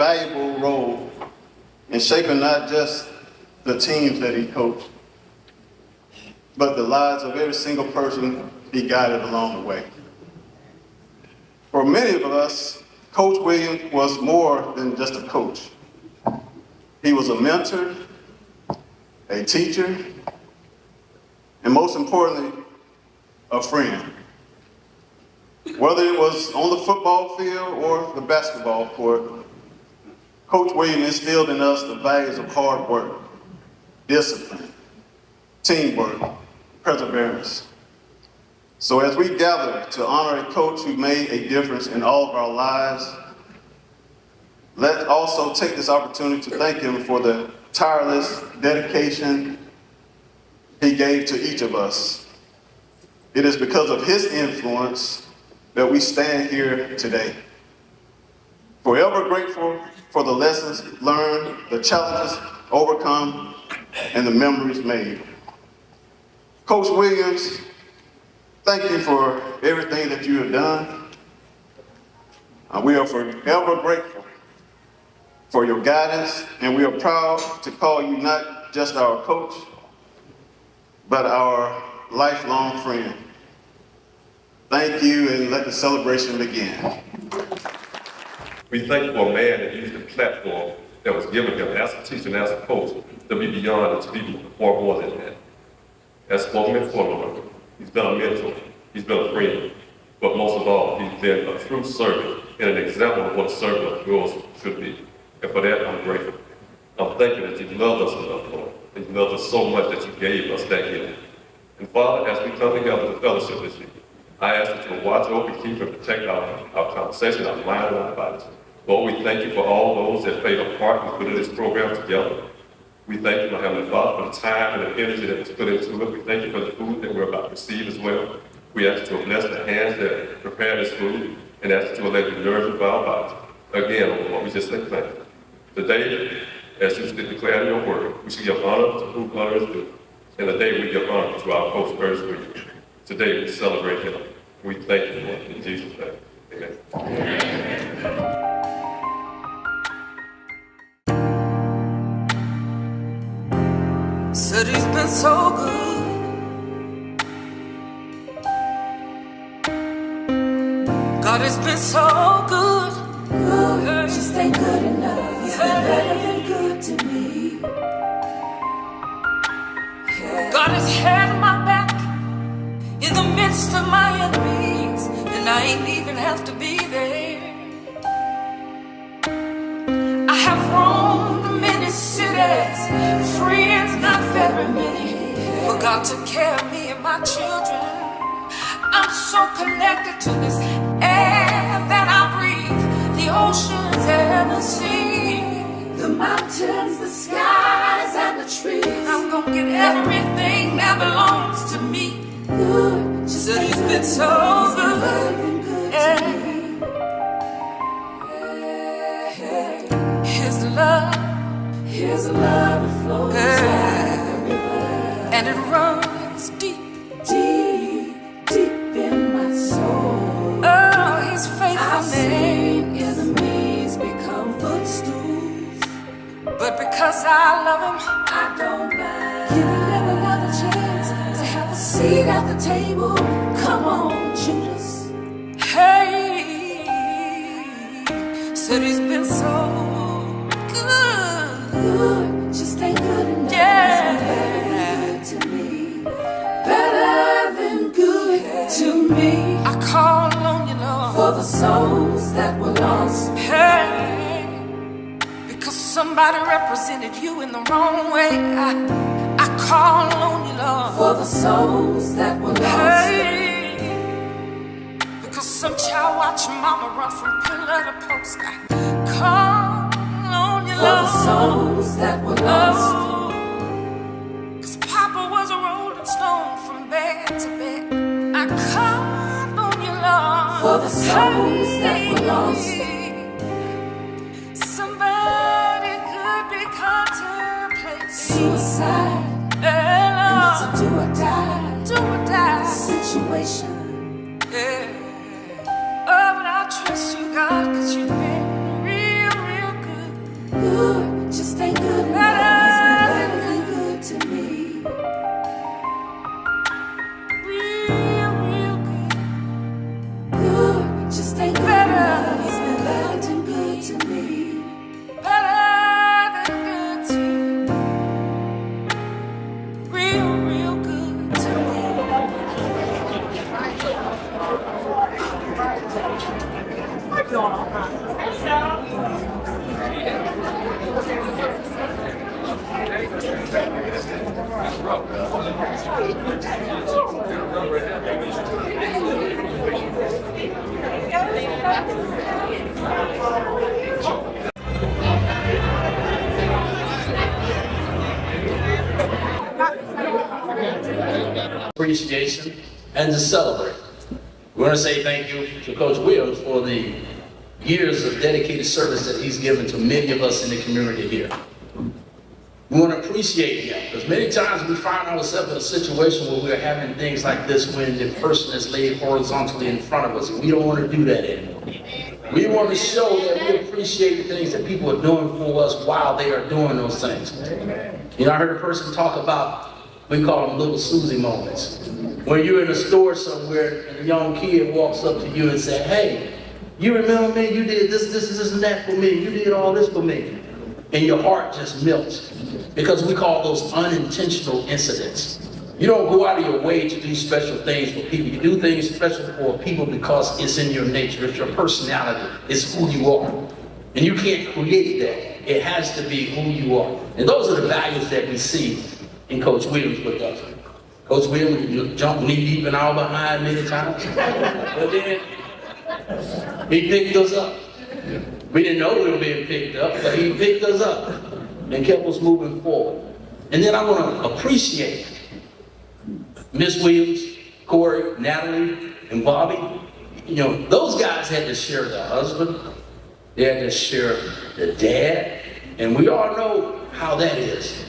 valuable role in shaping not just the teams that he coached, but the lives of every single person he guided along the way. For many of us, Coach Williams was more than just a coach. He was a mentor, a teacher, and most importantly, a friend. Whether it was on the football field or the basketball court, Coach Williams instilled in us the values of hard work, discipline, teamwork, perseverance. So as we gather to honor a coach who made a difference in all of our lives, let's also take this opportunity to thank him for the tireless dedication he gave to each of us. It is because of his influence that we stand here today. Forever grateful for the lessons learned, the challenges overcome, and the memories made. Coach Williams, thank you for everything that you have done. We are forever grateful for your guidance, and we are proud to call you not just our coach, but our lifelong friend. Thank you, and let the celebration begin. We thank you for a man that used the platform that was given him as a teacher and as a coach to be beyond and to be far more than that. As spokesman for Lord, he's been a mentor, he's been a friend, but most of all, he's been a true servant and an example of what a servant of yours should be. And for that, I'm grateful. I'm thankful that you loved us enough, Lord, and you loved us so much that you gave us that gift. And Father, as we come together to fellowship this year, I ask that you will watch over, keep, and protect our conversation, our mind, and our bodies. Lord, we thank you for all those that played a part in putting this program together. We thank you, my Heavenly Father, for the time and the energy that was put into it. We thank you for the food that we're about to receive as well. We ask you to bless the hands that prepare this food and ask that you will let the nourishment of our bodies. Again, Lord, we just say thank you. Today, as you declare in your word, we should give honor to whom honor is due. And today we give honor to our coach, Williams. Today we celebrate him. We thank you, Lord, in Jesus' name. Amen. Amen. Said he's been so good. God has been so good. Good, just ain't good enough. He's been better than good to me. God has had my back in the midst of my enemies, and I ain't even have to be there. I have roamed many cities, friends not very many, but God took care of me and my children. I'm so connected to this air that I breathe, the oceans and the sea, the mountains, the skies, and the trees. I'm gonna get everything that belongs to me. Good, just Said he's been so good. His love that flows like a river, and it runs deep, deep, deep in my soul. Oh, his I've faithfulness. seen enemies become footstools, But because I love him, I don't mind giving them another chance to have a seat at the table. Come on, Judas. hey, said he's been so Good, just ain't good enough. Yeah. He's been better than good to me. I call on you, Lord, For the souls that were lost, hey, because somebody represented you in the wrong way. I call on you, Lord, for the souls that were lost, hey, because some child watched mama run from pillar to post. I call on you, for the Lord. souls that were lost, Oh, 'cause Papa was a rolling stone from bed to bed. I called on you, Lord, for the souls that were lost, somebody could be contemplating suicide, yeah, and Lord, it's a do or die do or die situation. yeah. Oh, but I trust you, God, 'cause you've been real, real good. Good just ain't good enough. He's been better than good to me. Real good. Good just ain't good enough. He's been better than good to me. Better than good to you. Real good to me. Appreciation and to celebrate. We want to say thank you to Coach Williams for the years of dedicated service that he's given to many of us in the community here. We want to appreciate him because many times we find ourselves in a situation where we're having things like this when the person is laid horizontally in front of us. We don't want to do that anymore. We want to show that we appreciate the things that people are doing for us while they are doing those things. You know, I heard a person talk about, we call them little Susie moments. When you're in a store somewhere and a young kid walks up to you and says, hey, you remember me? You did this, and that for me. You did all this for me. And your heart just melts. Because we call those unintentional incidents. You don't go out of your way to do special things for people. You do things special for people because it's in your nature. It's your personality. It's who you are. And you can't create that. It has to be who you are. And those are the values that we see in Coach Williams with us. Coach Williams jumped knee deep in our behind many times. But then he picked us up. We didn't know we were being picked up, but he picked us up and kept us moving forward. And then I want to appreciate Miss Williams, Corey, Natalie, and Bobby. You know, those guys had to share the husband. They had to share the dad. And we all know how that is.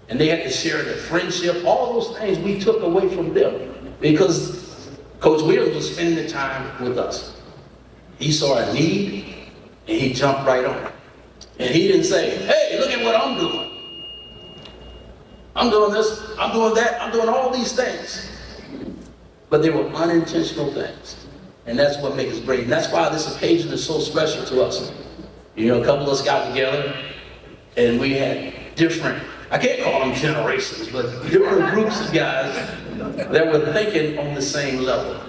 And they had to share the friendship. All those things we took away from them because Coach Williams was spending the time with us. He saw a need and he jumped right on it. And he didn't say, hey, look at what I'm doing. I'm doing this, I'm doing that, I'm doing all these things. But they were unintentional things. And that's what makes us great. And that's why this occasion is so special to us. You know, a couple of us got together and we had different, I can't call them generations, but different groups of guys that were thinking on the same level.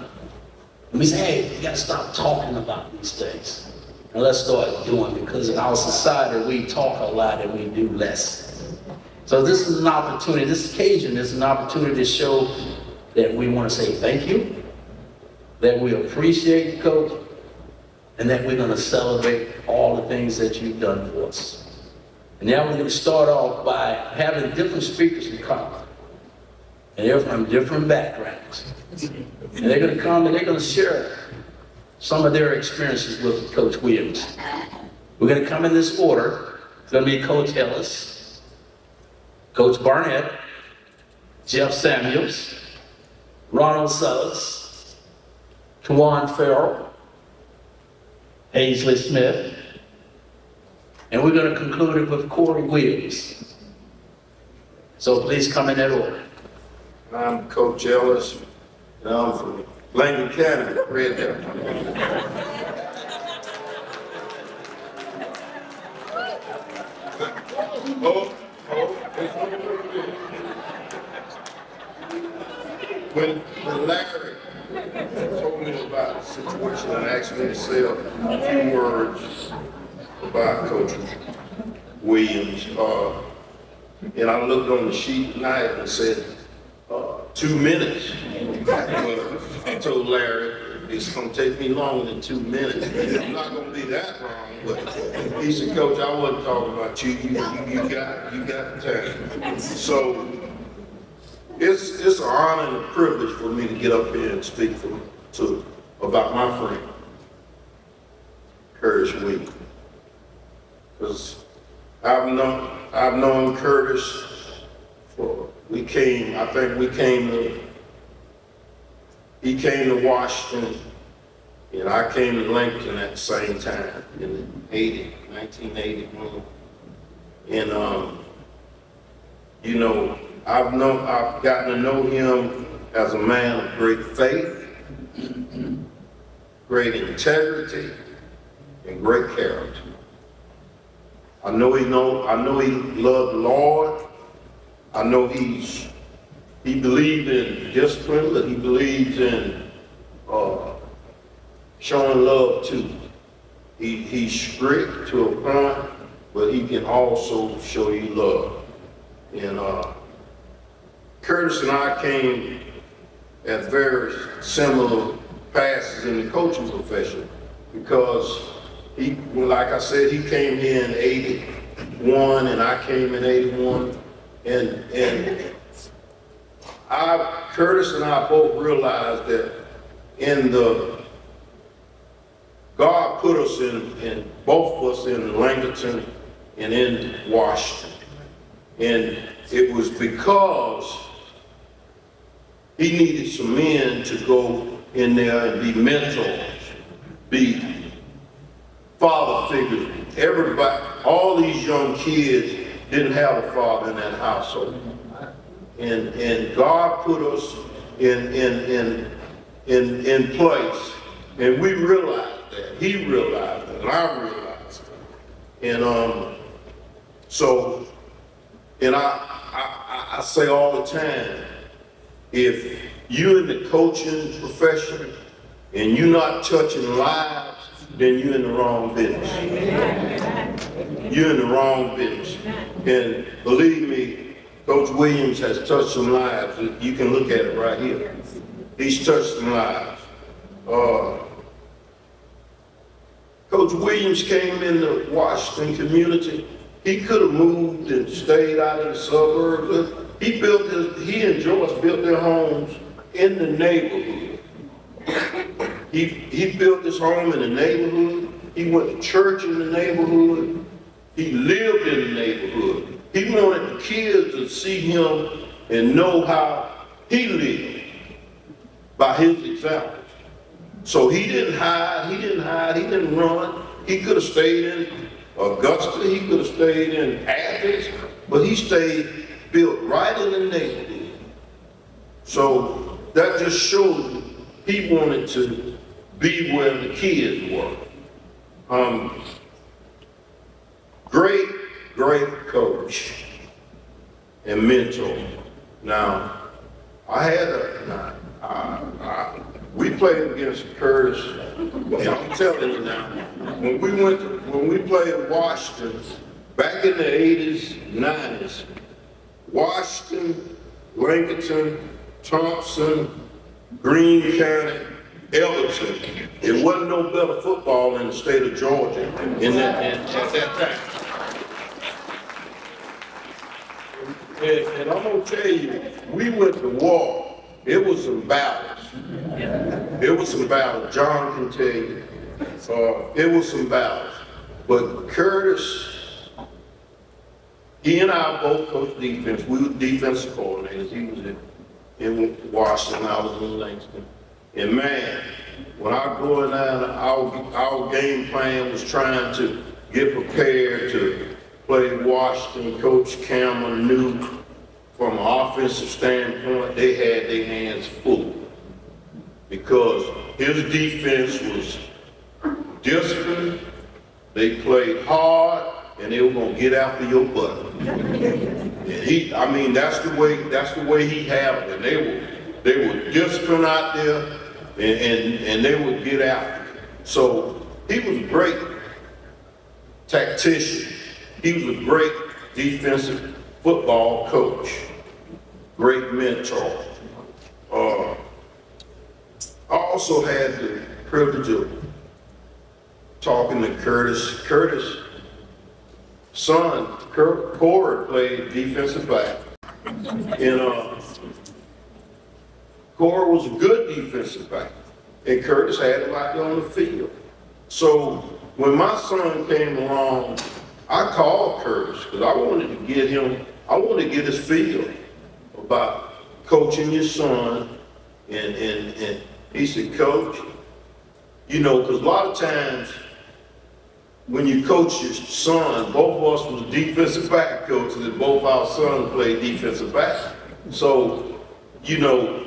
And we said, hey, we gotta stop talking about these things. And let's start doing, because in our society, we talk a lot and we do less. So this is an opportunity, this occasion is an opportunity to show that we want to say thank you, that we appreciate you, Coach, and that we're going to celebrate all the things that you've done for us. And now we're going to start off by having different speakers who come. And they're from different backgrounds. And they're going to come and they're going to share some of their experiences with Coach Williams. We're going to come in this order. It's going to be Coach Ellis, Coach Barnett, Jeff Samuels, Ronald Suggs, Tawan Farrell, Paisley Smith, and we're going to conclude it with Corey Williams. So please come in that order. I'm Coach Ellis, and I'm from Lincoln County, Red Hill. When Larry told me about the situation and asked me to say a few words about Coach Williams, and I looked on the sheet tonight and said, 2 minutes. Well, I told Larry, it's gonna take me longer than 2 minutes. I'm not gonna be that long, but he said, Coach, I wasn't talking about you. You got time. So it's an honor and a privilege for me to get up here and speak about my friend, Curtis Williams. Because I've known Curtis for, he came to Washington, and I came to Lincoln at the same time in 1981. And, you know, I've gotten to know him as a man of great faith, great integrity, and great character. I know he loved the Lord. I know he believed in discipline, but he believes in showing love too. He's strict to a point, but he can also show you love. And Curtis and I came at very similar passes in the coaching profession, because he, like I said, he came here in 81 and I came in 81. And Curtis and I both realized that God put us in both of us in Lancaster and in Washington. And it was because he needed some men to go in there and be mentors, be father figures. Everybody, all these young kids didn't have a father in that household. And God put us in place. And we realized that. He realized it, and I realized it. And so, and I say all the time, if you're in the coaching profession and you're not touching lives, then you're in the wrong business. You're in the wrong business. And believe me, Coach Williams has touched some lives. You can look at it right here. He's touched some lives. Coach Williams came in the Washington community. He could have moved and stayed out in the suburbs. He and Joyce built their homes in the neighborhood. He built his home in the neighborhood. He went to church in the neighborhood. He lived in the neighborhood. He wanted the kids to see him and know how he lived by his example. So he didn't hide, he didn't run. He could have stayed in Augusta, he could have stayed in Athens, but he stayed built right in the neighborhood. So that just shows you he wanted to be where the kids were. Great coach and mentor. Now, we played against Curtis, and I'm telling you now, when we played Washington, back in the 80s, 90s, Washington, Lincoln, Thompson, Greene County, Ellis, it wasn't no better football in the state of Georgia at that time. And I'm gonna tell you, we went to war. It was some battles. It was some battles. John can tell you. It was some battles. But Curtis, he and I both coached defense. We were defensive coordinators. He was in Washington, I was in Langston. And man, when I go in there, our game plan was trying to get prepared to play Washington. Coach Cameron knew from an offensive standpoint, they had their hands full because his defense was disciplined, they played hard, and they were gonna get after your butt. And that's the way he had it. They were disciplined out there, and they would get after it. So he was a great tactician. He was a great defensive football coach, great mentor. I also had the privilege of talking to Curtis. Curtis' son, Corey, played defensive back. And Corey was a good defensive back. And Curtis had him out there on the field. So when my son came along, I called Curtis because I wanted to get his feel about coaching your son. And he said, Coach, because a lot of times when you coach your son, both of us was defensive back coaches, and both our sons played defensive back. So, you know,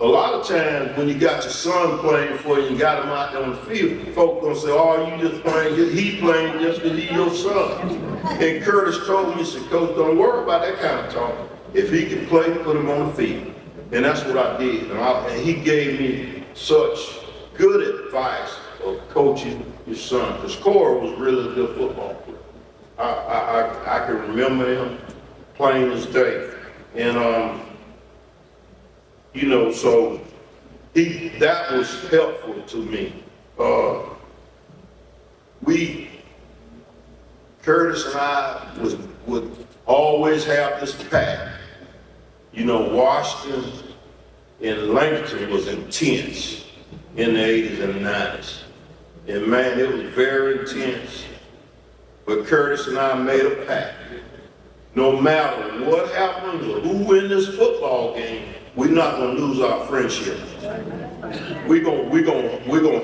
a lot of times when you got your son playing for you and got him out there on the field, folks gonna say, oh, you just playing, he playing just because he's your son. And Curtis told me, he said, Coach, don't worry about that kind of talk. If he can play, put him on the field. And that's what I did. And he gave me such good advice of coaching his son. Because Cora was really a good football player. I can remember him playing this day. And, you know, so that was helpful to me. Curtis and I would always have this pact. You know, Washington and Lincoln was intense in the 80s and 90s. And man, it was very intense. But Curtis and I made a pact. No matter what happens or who wins this football game, we're not gonna lose our friendship. We're gonna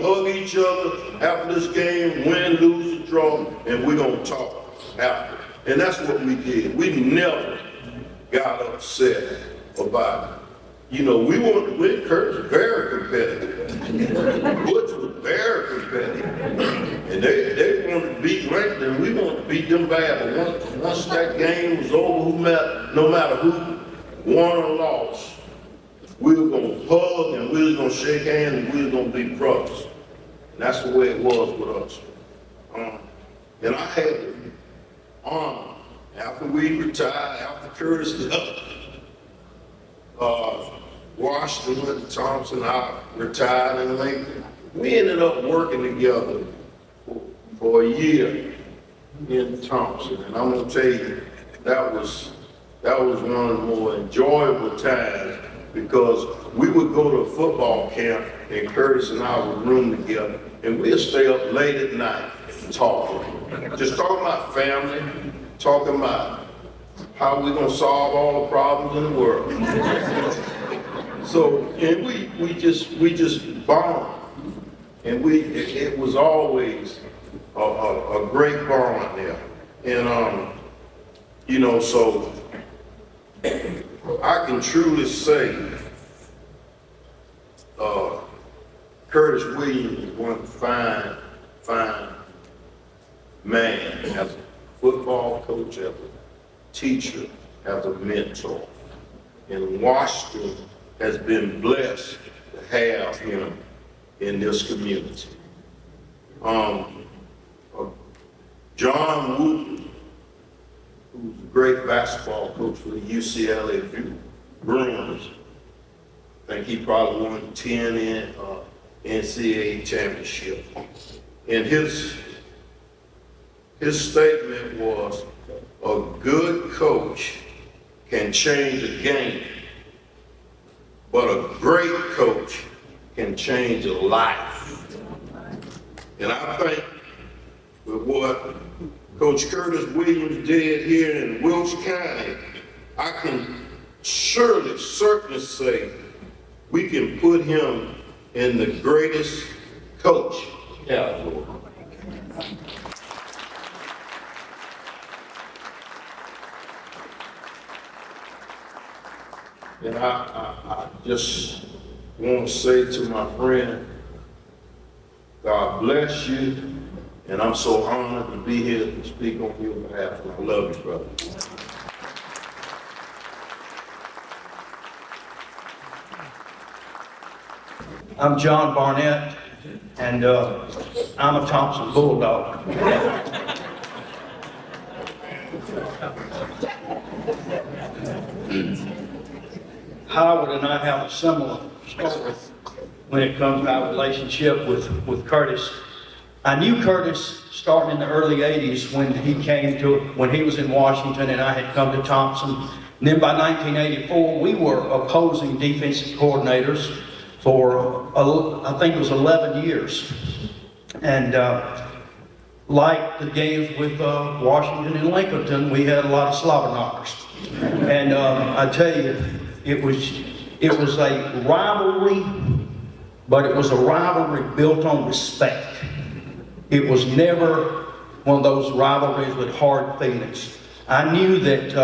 hug each other after this game, win, lose, or draw, and we're gonna talk after. And that's what we did. We never got upset about it. You know, we wanted to win. Curtis was very competitive. Butch was very competitive. And they wanted to beat Lincoln, and we wanted to beat them bad. But once that game was over, no matter who won or lost, we were going to hug and we were going to shake hands and we were going to be brothers. And that's the way it was with us. And I had the honor, after we retired, after Curtis left, Washington went to Thompson, I retired in Lincoln. We ended up working together for a year in Thompson. And I'm going to tell you, that was one of the more enjoyable times, because we would go to a football camp and Curtis and I would room together and we'd stay up late at night talking. Just talking about family, talking about how we're gonna solve all the problems in the world. So, and we just bond. And it was always a great bond there. And you know, so I can truly say Curtis Williams is one fine man, as a football coach, as a teacher, as a mentor. And Washington has been blessed to have him in this community. John Wooten, who's a great basketball coach for the UCLA Bruins. I think he probably won 10 in NCAA championship. And his statement was, a good coach can change a game, but a great coach can change a life. And I think with what Coach Curtis Williams did here in Wilkes County, I can certainly say we can put him in the greatest coach category. And I just want to say to my friend, God bless you. And I'm so honored to be here to speak on your behalf. And I love you, brother. I'm John Barnett, and I'm a Thompson Bulldog. Howard and I have a similar story when it comes to our relationship with Curtis. I knew Curtis starting in the early 80s when he was in Washington and I had come to Thompson. And then by 1984, we were opposing defensive coordinators for, I think it was 11 years. And like the games with Washington and Lincoln, we had a lot of slobber knockers. And I tell you, it was a rivalry, but it was a rivalry built on respect. It was never one of those rivalries with hard feelings. I knew that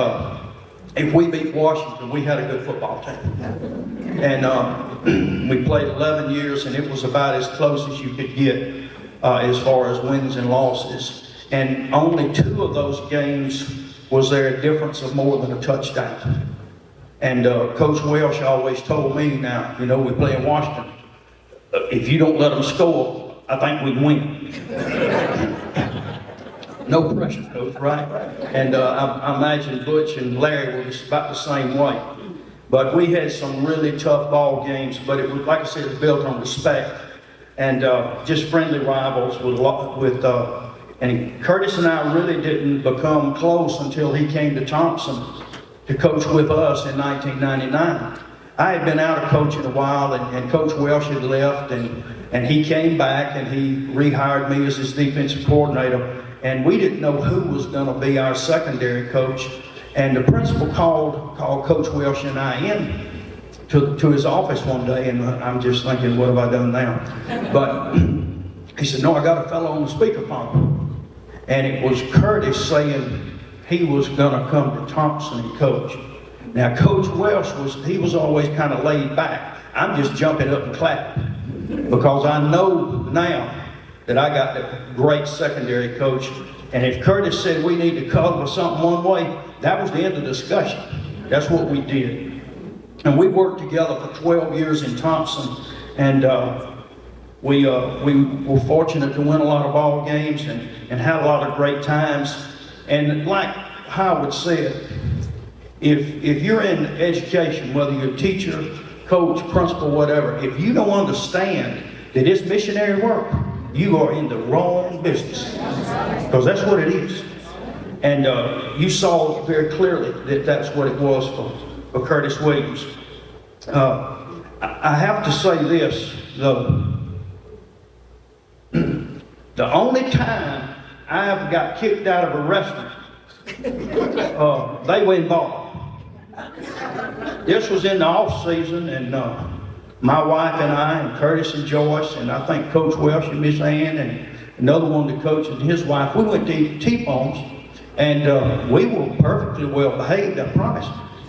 if we beat Washington, we had a good football team. And we played 11 years, and it was about as close as you could get as far as wins and losses. And only 2 of those games was there a difference of more than a touchdown. And Coach Welsh always told me, now, you know, we play in Washington. If you don't let them score, I think we'd win. No pressure, Coach, right? And I imagine Butch and Larry were just about the same way. But we had some really tough ball games, but it was, like I said, it was built on respect and just friendly rivals and Curtis and I really didn't become close until he came to Thompson to coach with us in 1999. I had been out of coaching a while, and Coach Welsh had left, and he came back and he rehired me as his defensive coordinator. And we didn't know who was going to be our secondary coach. And the principal called Coach Welsh and I in to his office one day, and I'm just thinking, what have I done now? But he said, no, I got a fellow on the speakerphone. And it was Curtis saying he was going to come to Thompson and coach. Now, Coach Welsh was always kind of laid back. I'm just jumping up and clapping because I know now that I got a great secondary coach. And if Curtis said we need to cover something one way, that was the end of the discussion. That's what we did. And we worked together for 12 years in Thompson, and we were fortunate to win a lot of ball games and had a lot of great times. And like Howard said, if you're in education, whether you're a teacher, coach, principal, whatever, if you don't understand that it's missionary work, you are in the wrong business, because that's what it is. And you saw very clearly that that's what it was for Curtis Williams. I have to say this, the only time I ever got kicked out of a restaurant, they were involved. This was in the off season, and my wife and I, and Curtis and Joyce, and I think Coach Welsh and Miss Ann, and another one of the coaches and his wife, we went to eat T-bones, and we were perfectly well behaved, I promise.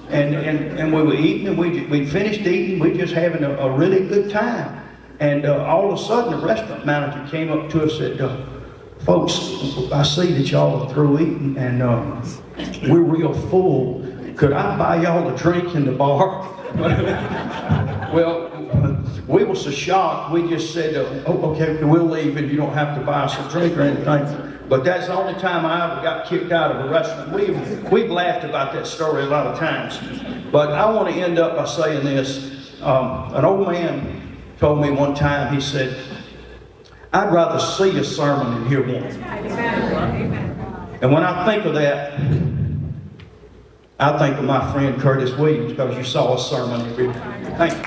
And we were eating, and we finished eating, we just having a really good time. And all of a sudden, the restaurant manager came up to us and said, folks, I see that y'all are through eating, and we're real full. Could I buy y'all a drink in the bar? Well, we were so shocked, we just said, oh, okay, we'll leave and you don't have to buy us a drink or anything. But that's the only time I ever got kicked out of a restaurant. We've laughed about that story a lot of times. But I want to end up by saying this. An old man told me one time, he said, I'd rather see a sermon than hear one. And when I think of that, I think of my friend Curtis Williams, because you saw a sermon every day. Thank you.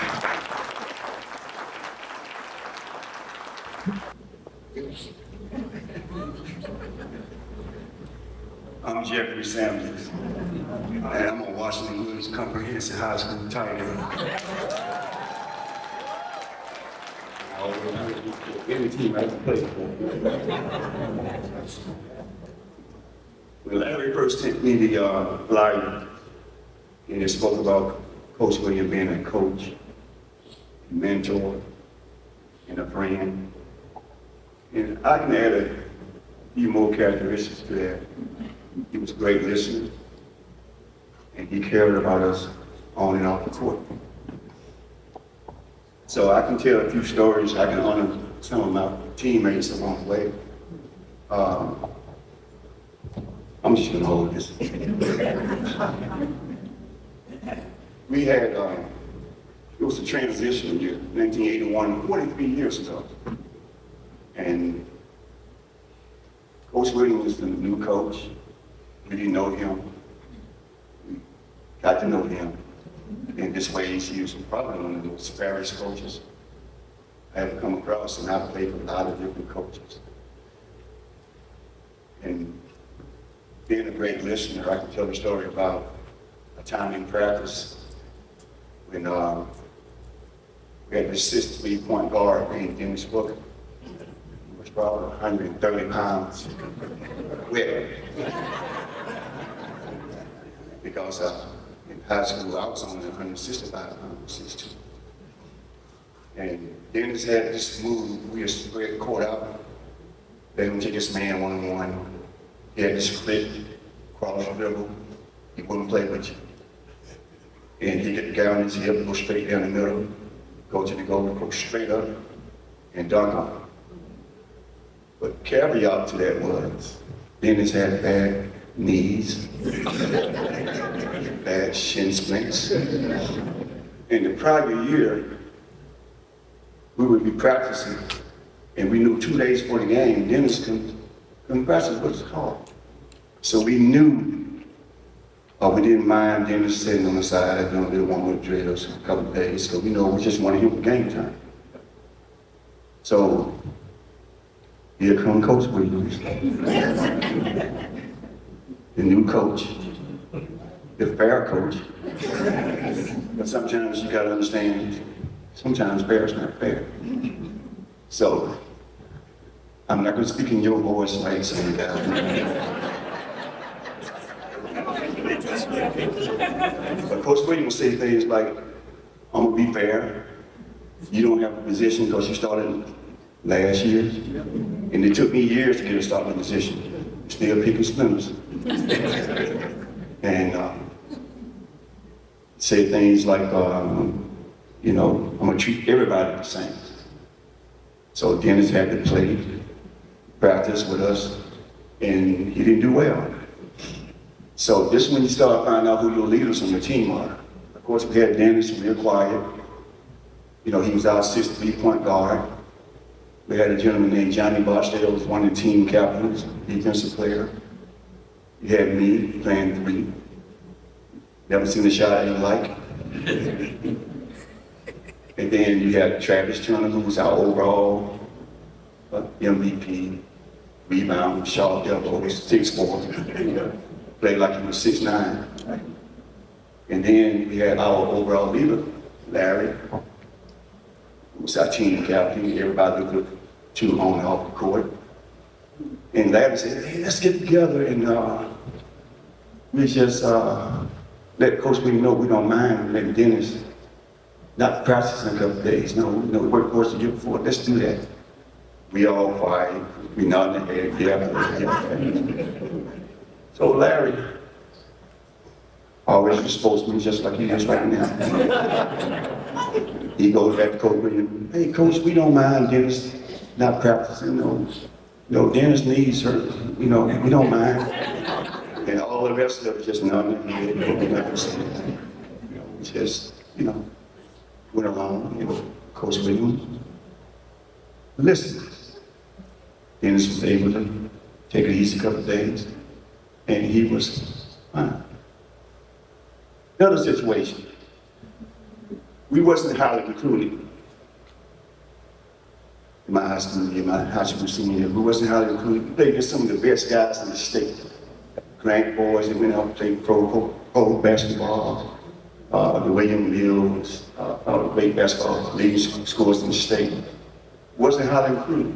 I'm Jeffrey Sanders, and I'm a Washington Woods Comprehensive High School tight end. Every team I can play for. When Larry first sent me the flyer, and it spoke about Coach Williams being a coach, a mentor, and a friend, and I can add a few more characteristics to that. He was a great listener, and he cared about us on and off the court. So I can tell a few stories. I can honor some of my teammates along the way. I'm just gonna hold this. We had, it was a transition year, 1981, 43 years ago. And Coach Williams was the new coach. We didn't know him. We got to know him in this way. He was probably one of the most fairest coaches I ever come across, and I've played with a lot of different coaches. And being a great listener, I can tell a story about a time in practice when we had this 6'3" point guard named Dennis Booker. He was about 130 pounds wet. Because in high school, I was only 165 pounds, 62. And Dennis had this move, we just spread the court out, let him take his man one-on-one. He had this split, cross the dribble, he wouldn't play with you. And he get the guy on his hip, go straight down the middle, go to the goal, go straight up, and dunk on him. But caveat to that was, Dennis had bad knees, bad shin splints. In the prior year, we would be practicing, and we knew 2 days before the game, Dennis couldn't practice what it's called. So we knew, we didn't mind Dennis sitting on the side, doing a little warm-up drills a couple of days, so we know we just wanted him for game time. So, here come Coach Williams, the new coach, the fair coach. But sometimes you gotta understand, sometimes fair is not fair. So, I'm not gonna speak in your voice like saying that. But Coach Williams say things like, I'm gonna be fair. You don't have a position because you started last year. And it took me years to get a starting position. Still picking splinters. And say things like, you know, I'm gonna treat everybody the same. So Dennis had to play, practice with us, and he didn't do well. So this is when you start finding out who your leaders on your team are. Of course, we had Dennis, real quiet. You know, he was our 6'3" point guard. We had a gentleman named Johnny Barstow, was one of the team captains, defensive player. You had me playing 3. Never seen a shot I didn't like. And then you had Travis Turner, who was our overall MVP, rebound, sharp elbow, 6'4". Played like he was 6'9". And then we had our overall leader, Larry, who was our team captain. Everybody looked to on and off the court. And Larry said, hey, let's get together and we just let Coach Williams know we don't mind letting Dennis not practice in a couple of days. No, we worked for us the year before. Let's do that. We all quiet. We nodding the head. Yeah. So Larry, always a spokesman, just like he is right now. He goes back to Coach Williams. Hey, Coach, we don't mind Dennis not practicing. No, Dennis needs her. You know, we don't mind. And all the rest of it just nodding the head. You know, we just, you know, went along. You know, Coach Williams. Listen, Dennis was able to take it easy a couple of days. And he was fine. Another situation, we wasn't highly recruited in my high school year, my high school senior year. We wasn't highly recruited. We played against some of the best guys in the state. Grant boys that went out and played pro basketball. The William Mills, the great basketball leading scores in the state. Wasn't highly recruited.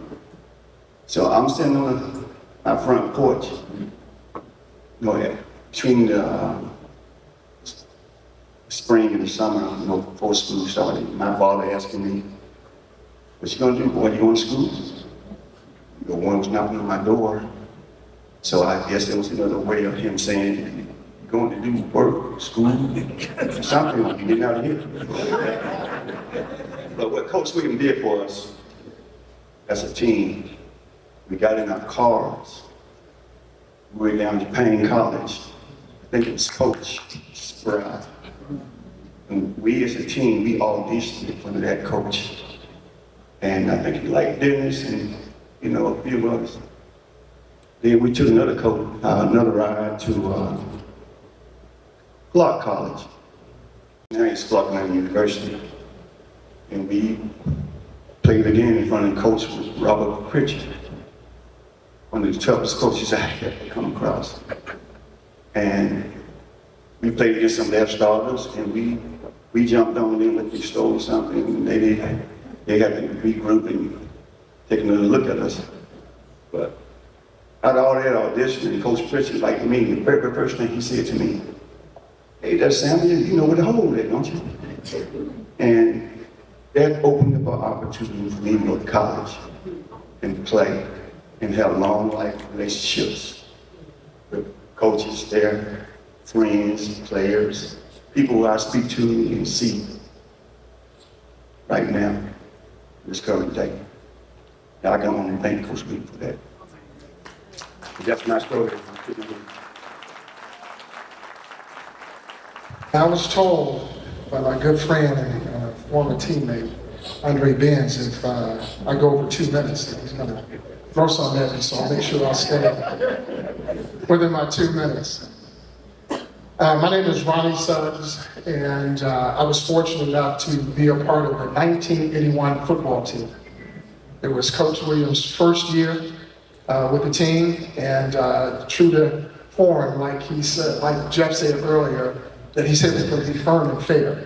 So I'm sitting on my front porch. You know, between the spring and the summer, you know, before school started, my father asking me, what you gonna do, boy? You going to school? The one was knocking on my door. So I guess there was another way of him saying, you're going to do work, school, something, you're getting out of here. But what Coach Williams did for us as a team, we got in our cars. We were down to Payne College. I think it was Coach Sprout. And we as a team, we auditioned under that coach. And I think he liked Dennis and, you know, a few others. Then we took another ride to Clark College. Now it's Clark Mountain University. And we played again in front of Coach Robert Pritchard. One of the toughest coaches I had come across. And we played against some of their starters, and we jumped on them like we stole something, and they had to regroup and take another look at us. But out of all that audition, Coach Pritchard, like me, the very first thing he said to me, "Hey, that's Sam, you know where to hold it, don't you?" And that opened up an opportunity for me to go to college and play and have long life relationships with coaches there, friends, players, people who I speak to and see right now, this current day. And I can only thank Coach William for that. That's my story. I was told by my good friend and former teammate, Andre Benz, if I go over 2 minutes, that he's gonna throw something at me, so I'll make sure I stay within my 2 minutes. My name is Ronnie Suggs, and I was fortunate enough to be a part of the 1981 football team. It was Coach Williams' first year with the team, and true to form, like he said, like Jeff said earlier, that he said it was going to be firm and fair.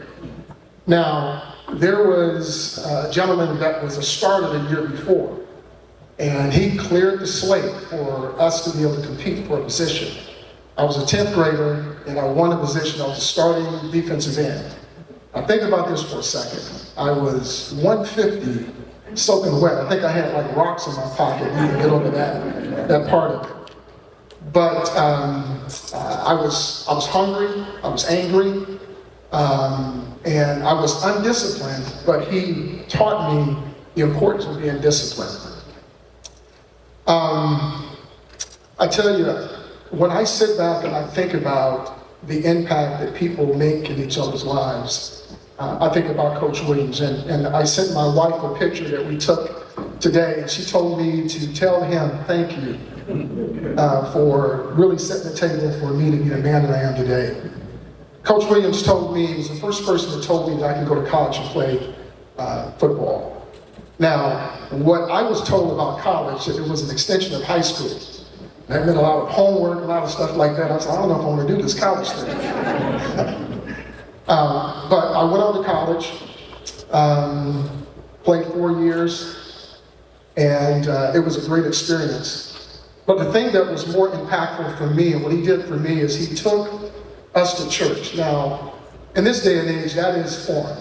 Now, there was a gentleman that was a starter the year before, and he cleared the slate for us to be able to compete for a position. I was a 10th grader, and I won a position. I was a starting defensive end. Now, think about this for a second. I was 150, soaking wet. I think I had like rocks in my pocket to get over that part of it. But I was hungry, I was angry, and I was undisciplined, but he taught me the importance of being disciplined. I tell you, when I sit back and I think about the impact that people make in each other's lives, I think about Coach Williams, and I sent my wife a picture that we took today, and she told me to tell him thank you for really setting the table for me to be the man that I am today. Coach Williams told me, he was the first person that told me that I could go to college and play football. Now, what I was told about college, that it was an extension of high school. That meant a lot of homework, a lot of stuff like that. I was like, I don't know if I want to do this college thing. But I went on to college, played 4 years, and it was a great experience. But the thing that was more impactful for me, and what he did for me, is he took us to church. Now, in this day and age, that is foreign,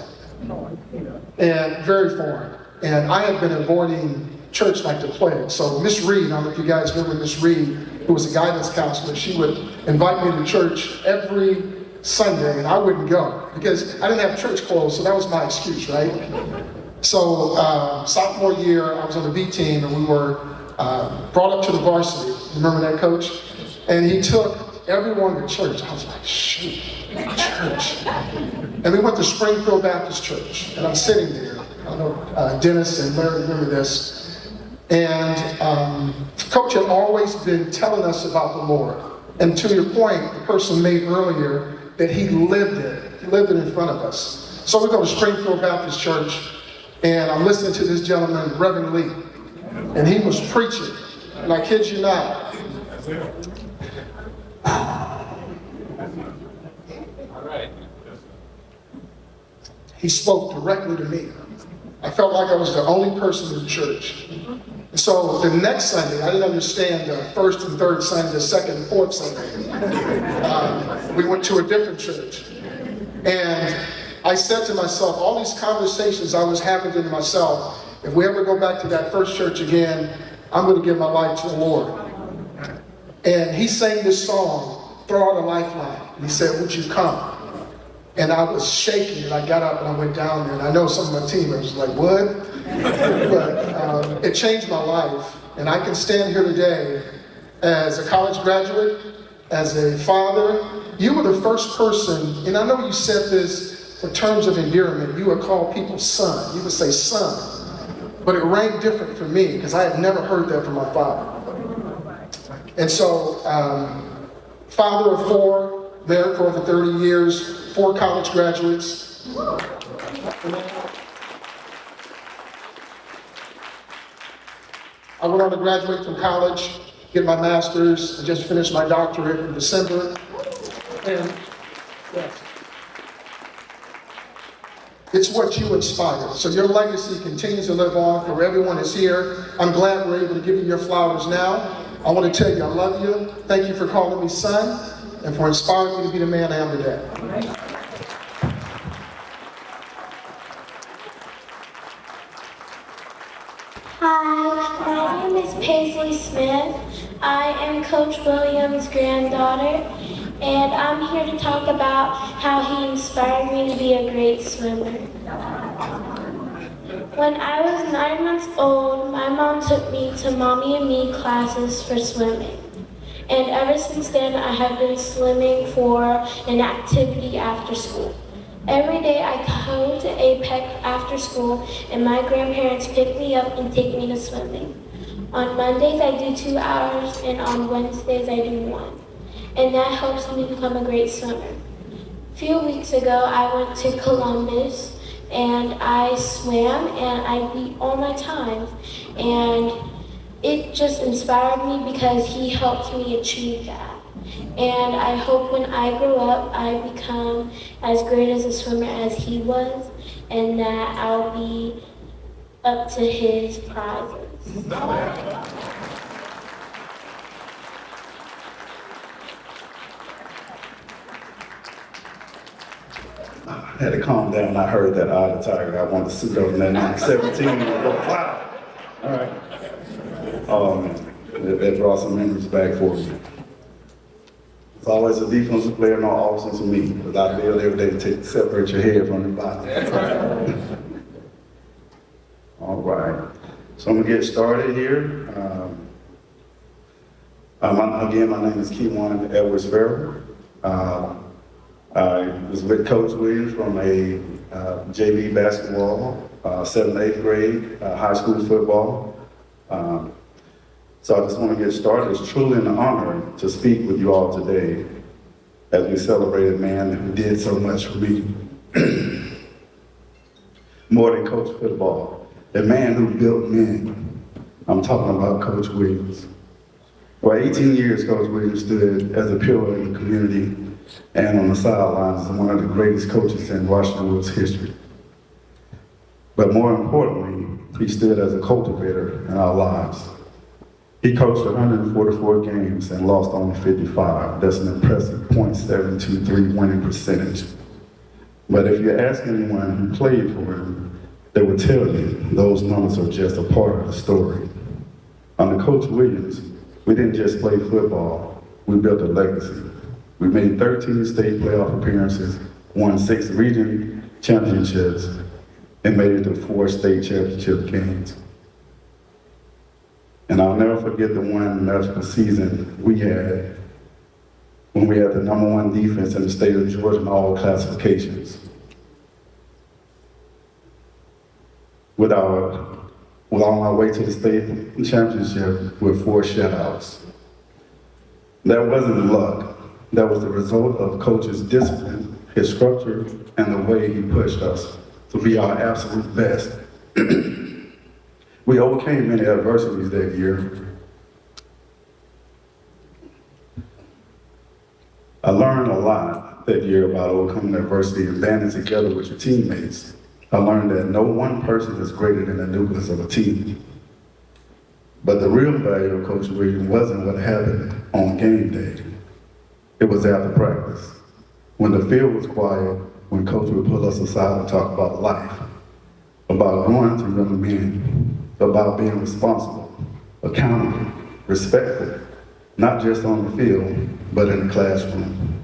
and very foreign. And I had been avoiding church like the plague. So Miss Reed, I don't know if you guys remember Miss Reed, who was a guidance counselor, she would invite me to church every Sunday, and I wouldn't go because I didn't have church clothes, so that was my excuse, right? So sophomore year, I was on the B team, and we were brought up to the varsity. Remember that, coach? And he took everyone to church. I was like, shoot, church. And we went to Springfield Baptist Church, and I'm sitting there. I know Dennis and Larry remember this. And Coach had always been telling us about the Lord. And to your point, the person made earlier, that he lived it. He lived it in front of us. So we go to Springfield Baptist Church, and I'm listening to this gentleman, Reverend Lee. And he was preaching. And I kid you not. He spoke directly to me. I felt like I was the only person in church. And so the next Sunday, I didn't understand the first and third Sunday, the second and fourth Sunday. We went to a different church. And I said to myself, all these conversations I was having to myself, if we ever go back to that first church again, I'm going to give my life to the Lord. And he sang this song, Throw Out a Lifeline. And he said, would you come? And I was shaking, and I got up and I went down there. And I know some of my teammates were like, what? But it changed my life. And I can stand here today as a college graduate, as a father. You were the first person, and I know you said this in terms of endearment, you would call people son. You would say son. But it rang different for me because I had never heard that from my father. And so, father of 4, married for over 30 years, 4 college graduates. I went on to graduate from college, get my master's, and just finished my doctorate in December. And yes. It's what you inspire. So your legacy continues to live on for everyone that's here. I'm glad we're able to give you your flowers now. I want to tell you I love you. Thank you for calling me son and for inspiring me to be the man I am today. Hi, my name is Paisley Smith. I am Coach Williams' granddaughter, and I'm here to talk about how he inspired me to be a great swimmer. When I was 9 months old, my mom took me to Mommy and Me classes for swimming. And ever since then, I have been swimming for an activity after school. Every day I go to APEC after school, and my grandparents pick me up and take me to swimming. On Mondays I do 2 hours, and on Wednesdays I do 1. And that helps me become a great swimmer. A few weeks ago I went to Columbus, and I swam, and I beat all my times. And it just inspired me because he helped me achieve that. And I hope when I grow up, I become as great as a swimmer as he was, and that I'll be up to his prizes. I had to calm down. I heard that Eye of the Tiger. I wanted to suit up in that 17 and go, wow. All right. That brought some memories back for me. It's always a defensive player, no offense to me, because I build every day to separate your head from your body. All right. So I'm going to get started here. Again, my name is Keywan Edwards Farrell. I was with Coach Williams from a JV basketball, 7th and 8th grade, high school football. So I just want to get started. It's truly an honor to speak with you all today as we celebrate a man who did so much for me. More than coach football, a man who built men. I'm talking about Coach Williams. For 18 years, Coach Williams stood as a pillar in the community and on the sidelines as one of the greatest coaches in Washington Woods history. But more importantly, he stood as a cultivator in our lives. He coached 144 games and lost only 55. That's an impressive .723 winning percentage. But if you ask anyone who played for him, they would tell you those numbers are just a part of the story. Under Coach Williams, we didn't just play football, we built a legacy. We made 13 state playoff appearances, won 6 region championships, and made it to 4 state championship games. And I'll never forget the one magical season we had when we had the #1 defense in the state of Georgia in all classifications. With on our way to the state championship with 4 shutouts. That wasn't luck. That was the result of Coach's discipline, his structure, and the way he pushed us to be our absolute best. We overcame many adversities that year. I learned a lot that year about overcoming adversity and banding together with your teammates. I learned that no one person is greater than the nucleus of a team. But the real value of Coach Williams wasn't what happened on game day. It was after practice. When the field was quiet, when Coach would pull us aside and talk about life, about growing to young men, about being responsible, accountable, respectful, not just on the field, but in the classroom,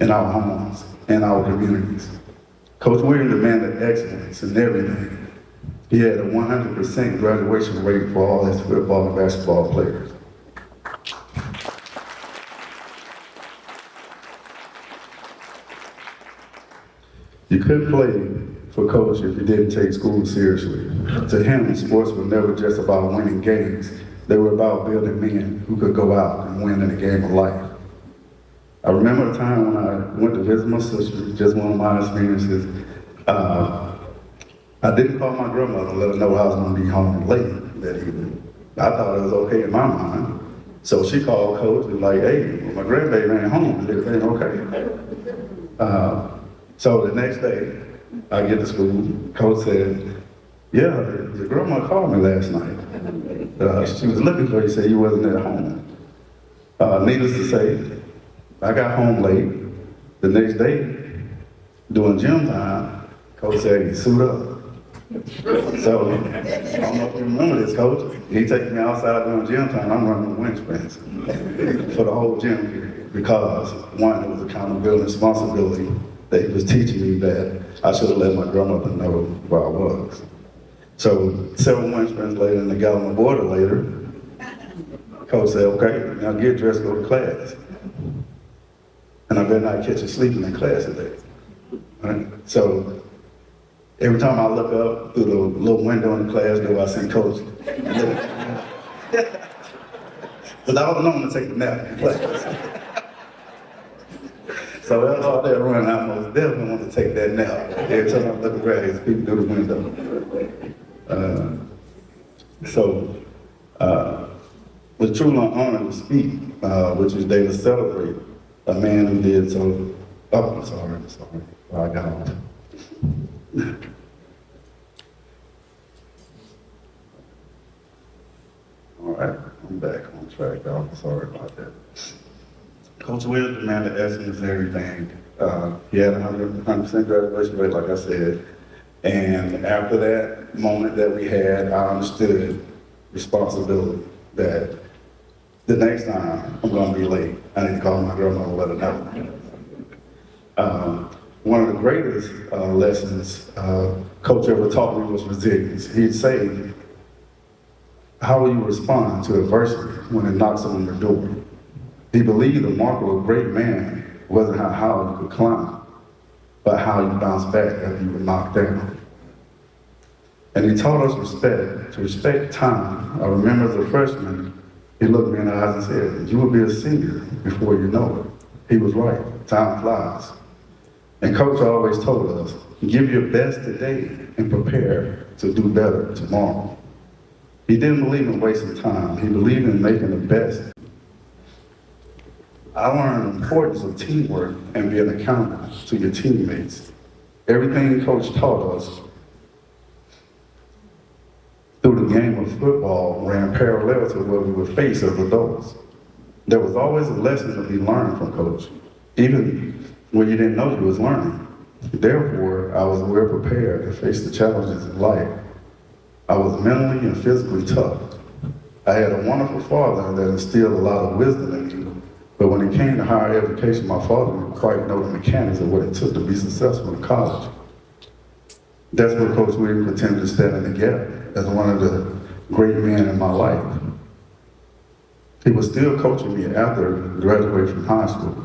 in our homes, in our communities. Coach Williams demanded excellence in everything. He had a 100% graduation rate for all his football and basketball players. You couldn't play for Coach if you didn't take school seriously. To him, sports were never just about winning games. They were about building men who could go out and win in the game of life. I remember a time when I went to visit my sister, just one of my experiences. I didn't call my grandmother and let her know I was going to be home late that evening. I thought it was okay in my mind. So she called Coach and like, hey, my grandbaby ain't home, is everything okay? So the next day, I get to school, coach said, yeah, your grandma called me last night. She was looking for you, said you wasn't at home. Needless to say, I got home late. The next day, during gym time, coach said, suit up. So, I don't know if you remember this, coach. He takes me outside during gym time, I'm running the wind sprints for the whole gym period. Because, one, it was accountability and responsibility that he was teaching me that I should have let my grandmother know where I was. So, several wind sprints later and a gallon of water later, coach said, okay, now get dressed, go to class. And I better not catch you sleeping in class today. Right? So, every time I look up through the little window in the class door, I see coach. Because I was known to take a nap in class. So that's all that run, I most definitely want to take that nap. Every time I look around, there's people through the window. With true honor to speak, which is day to celebrate a man who did so. Oh, I'm sorry. I got on. All right, I'm back on track, y'all. Sorry about that. Coach Will demanded excellence in everything. He had a 100% graduation rate, like I said. And after that moment that we had, I understood responsibility that the next time I'm gonna be late, I need to call my grandma and let her know. One of the greatest lessons Coach ever taught me was resilience. He'd say, how will you respond to adversity when it knocks on your door? He believed the mark of a great man wasn't how high you could climb, but how you bounce back after you were knocked down. And he taught us to respect time. I remember as a freshman, he looked me in the eyes and said, you will be a senior before you know it. He was right, time flies. And Coach always told us, give your best today and prepare to do better tomorrow. He didn't believe in wasting time. He believed in making the best. I learned the importance of teamwork and being accountable to your teammates. Everything Coach taught us through the game of football ran parallel to what we would face as adults. There was always a lesson to be learned from Coach, even when you didn't know you was learning. Therefore, I was well prepared to face the challenges in life. I was mentally and physically tough. I had a wonderful father that instilled a lot of wisdom in me, but when it came to higher education, my father didn't quite know the mechanics of what it took to be successful in college. That's where Coach Williams attempted to stand in the gap as one of the great men in my life. He was still coaching me after I graduated from high school.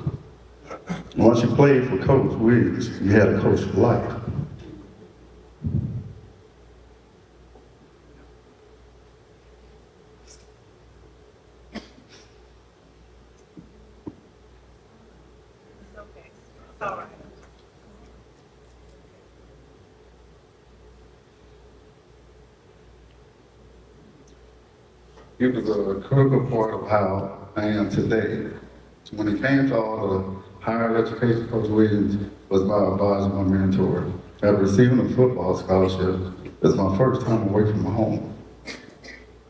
Once you played for Coach Williams, you had a coach for life. It was a critical part of how I am today. When it came to all the higher education, Coach Williams was my advisor, my mentor. After receiving a football scholarship, it was my first time away from my home.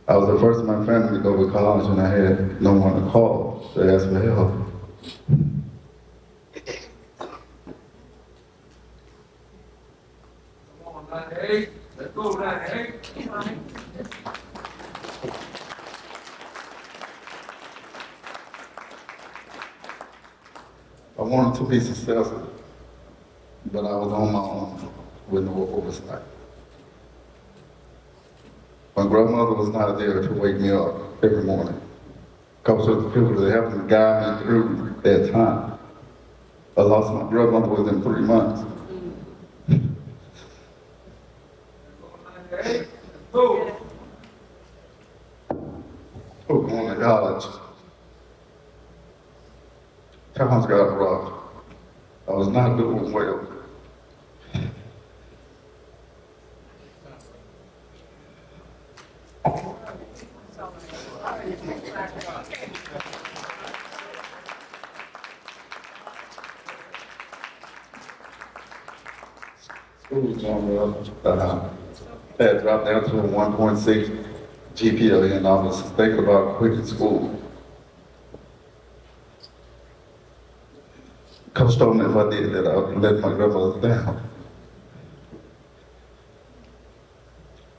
I was the first in my family to go to college, and I had no one to call to ask for help. Let's go, hey. I wanted to be successful, but I was on my own with no oversight. My grandmother was not there to wake me up every morning. Coach was the people that helped me guide me through that time. I lost my grandmother within 3 months. Going to college. Times got rough. I was not doing well. school growing up, had dropped down to a 1.6 GPA, and I was thinking about quitting school. Coach told me if I did that, I would let my grandmother down.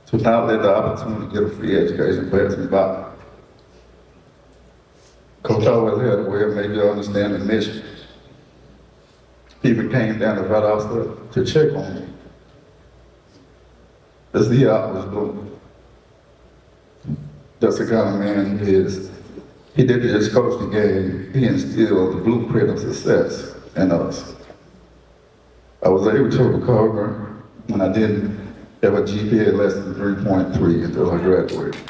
So now that the opportunity to get a free education passed me by. Coach always had a way of making you understand the mission. People came down the right outside to check on me. To see how I was doing. That's the kind of man he is. He didn't just coach the game, he instilled the blueprint of success in us. I was able to recover when I didn't have a GPA less than 3.3 until I graduated.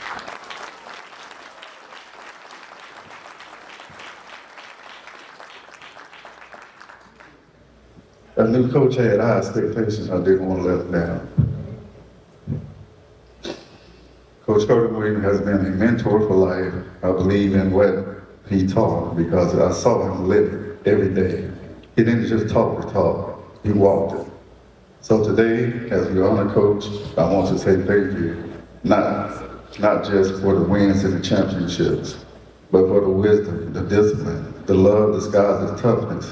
A new coach had high expectations, I didn't want to let him down. Coach Carter Williams has been a mentor for life. I believe in what he taught because I saw him live it every day. He didn't just talk the talk, he walked it. So today, as we honor Coach, I want to say thank you, not just for the wins and the championships, but for the wisdom, the discipline, the love disguised as toughness,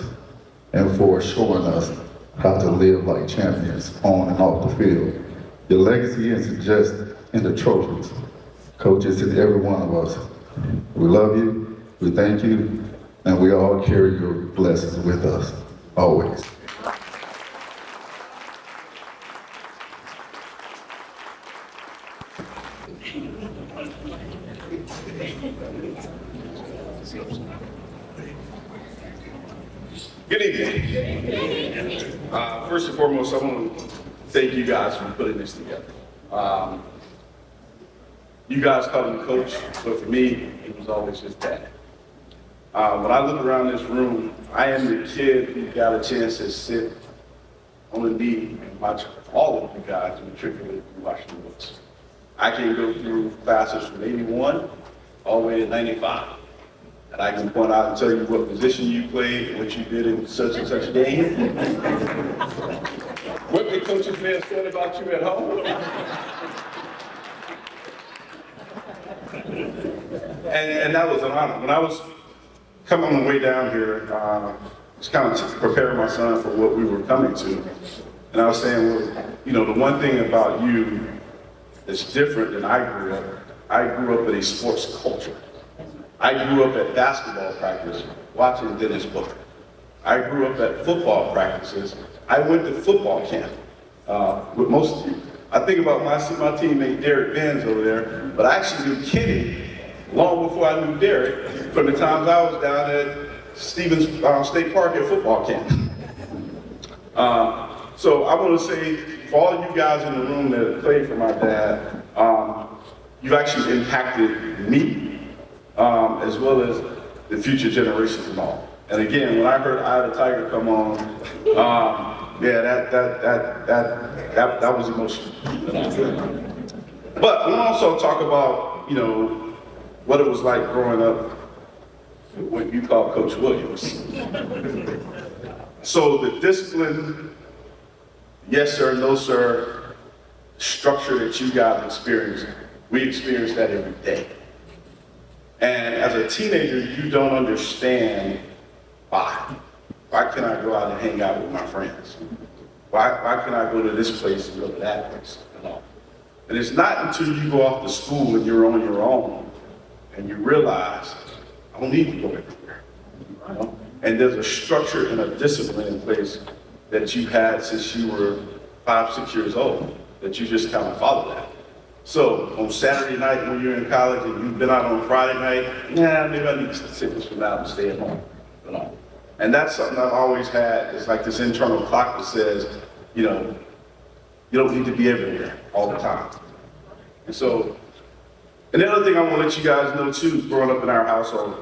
and for showing us how to live like champions on and off the field. Your legacy isn't just in the trophies. Coach, it's in every one of us. We love you, we thank you, and we all carry your blessings with us, always. Good evening. First and foremost, I want to thank you guys for putting this together. You guys called me coach, but for me, it was always just dad. When I look around this room, I am the kid who got a chance to sit on the knee and watch all of you guys matriculate through Washington Woods. I can go through classes from 81 all the way to 95. And I can point out and tell you what position you played and what you did in such and such a game. What the coaches may have said about you at home. And that was an honor. When I was coming on the way down here, just kind of preparing my son for what we were coming to. And I was saying, well, you know, the one thing about you that's different than I grew up in a sports culture. I grew up at basketball practice watching Dennis Booker. I grew up at football practices. I went to football camp with most of you. I think about when I see my teammate Derek Benz over there, but I actually knew Kenny long before I knew Derek from the times I was down at Stevens State Park at football camp. So I want to say, for all of you guys in the room that played for my dad, you've actually impacted me. As well as the future generations and all. And again, when I heard Eye of the Tiger come on, yeah, that was emotional. But we'll also talk about, you know, what it was like growing up with what you call Coach Williams. So the discipline, yes sir, no sir, structure that you guys experienced, we experience that every day. And as a teenager, you don't understand why. Why can't I go out and hang out with my friends? Why can I go to this place and go to that place? You know? And it's not until you go off to school and you're on your own and you realize, I don't need to go everywhere. You know? And there's a structure and a discipline in place that you've had since you were 5, 6 years old, that you just kind of follow that. So on Saturday night when you're in college and you've been out on Friday night, maybe I need to sit this one out and stay at home. You know? And that's something I've always had. It's like this internal clock that says, you know, you don't need to be everywhere all the time. And so, and the other thing I want to let you guys know too, growing up in our household,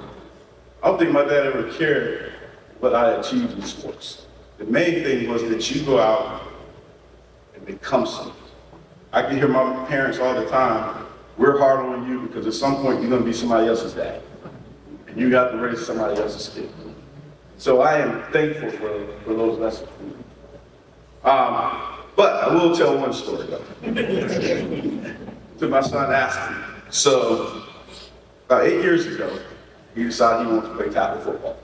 I don't think my dad ever cared what I achieved in sports. The main thing was that you go out and become something. I can hear my parents all the time, we're hard on you because at some point you're going to be somebody else's dad. And you got to raise somebody else's kid. So I am thankful for those lessons. But But I will tell one story though. To my son Ashley. So about 8 years ago, he decided he wanted to play tackle football.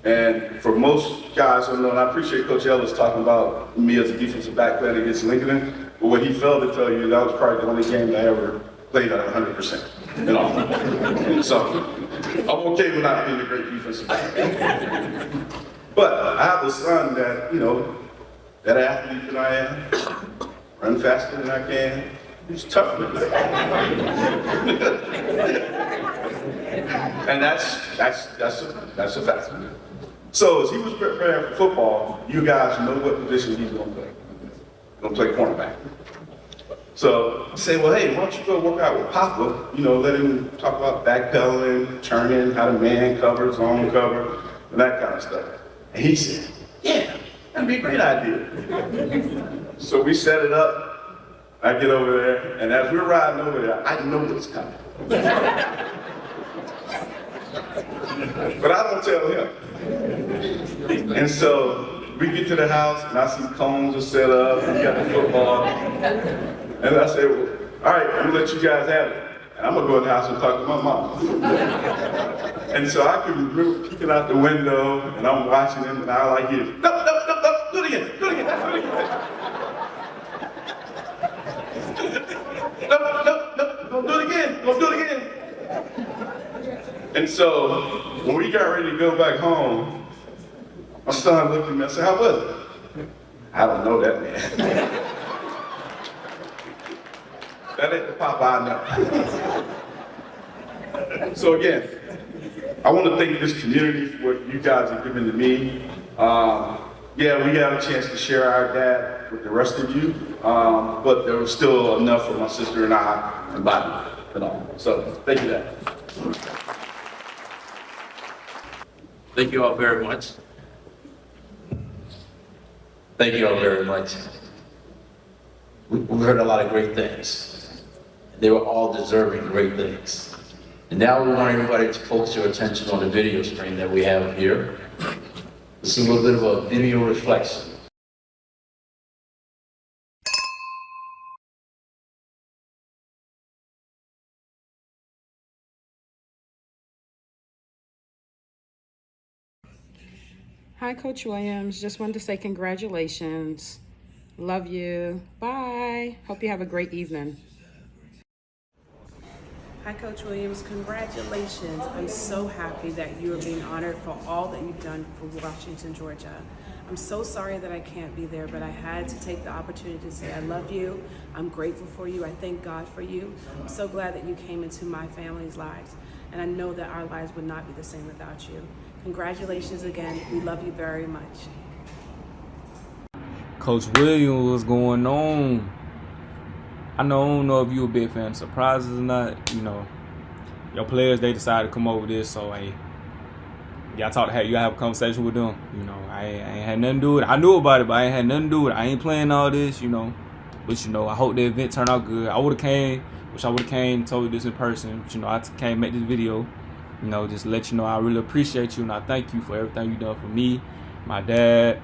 And for most guys who know, and I appreciate Coach Ellis talking about me as a defensive back playing against Lincoln, but what he failed to tell you, that was probably the only game I ever played at 100%. You know? And so I'm okay with not being a great defensive back. But I have a son that, you know, that athlete that I am, run faster than I can, he's tougher than I am. And that's a fact. So as he was preparing for football, you guys know what position he's gonna play. He's gonna play cornerback. So I say, well, hey, why don't you go work out with Papa? You know, let him talk about backpedaling, turning, how to man cover, zone cover, and that kind of stuff. And he said, yeah, that'd be a great idea. So we set it up. I get over there, and as we're riding over there, I know what's coming. But I don't tell him. And so we get to the house, and I see cones are set up, and we got the football. And I say, well, all right, I'm gonna let you guys have it. And I'm gonna go in the house and talk to my mom. And so I can remember peeking out the window, and I'm watching him, and I like it. No, do it again, do it again, do it again. No, don't do it again, don't do it again. And so, when we got ready to go back home, my son looked at me and said, how was it? I don't know that man. That ain't the Papa I know. So again, I want to thank this community for what you guys have given to me. Yeah, we got a chance to share our dad with the rest of you, but there was still enough for my sister and I and Bobby and all. So thank you, Dad. Thank you all very much. Thank you all very much. We heard a lot of great things. They were all deserving great things. And now we want everybody to focus your attention on the video screen that we have here. This is a little bit of a video reflection. Hi, Coach Williams. Just wanted to say congratulations. Love you. Bye. Hope you have a great evening. Hi, Coach Williams. Congratulations. I'm so happy that you are being honored for all that you've done for Washington, Georgia. I'm so sorry that I can't be there, but I had to take the opportunity to say I love you. I'm grateful for you. I thank God for you. I'm so glad that you came into my family's lives, and I know that our lives would not be the same without you. Congratulations again. We love you very much. Coach Williams, what's going on? I don't know if you're a big fan of surprises or not. You know, your players, they decided to come over this, so hey, y'all have a conversation with them. You know, I ain't had nothing to do with it. I knew about it, but I ain't had nothing to do with it. I ain't playing all this, you know. But you know, I hope the event turned out good. I would've came, told you this in person. But you know, I came make this video. You know, just to let you know I really appreciate you and I thank you for everything you've done for me, my dad,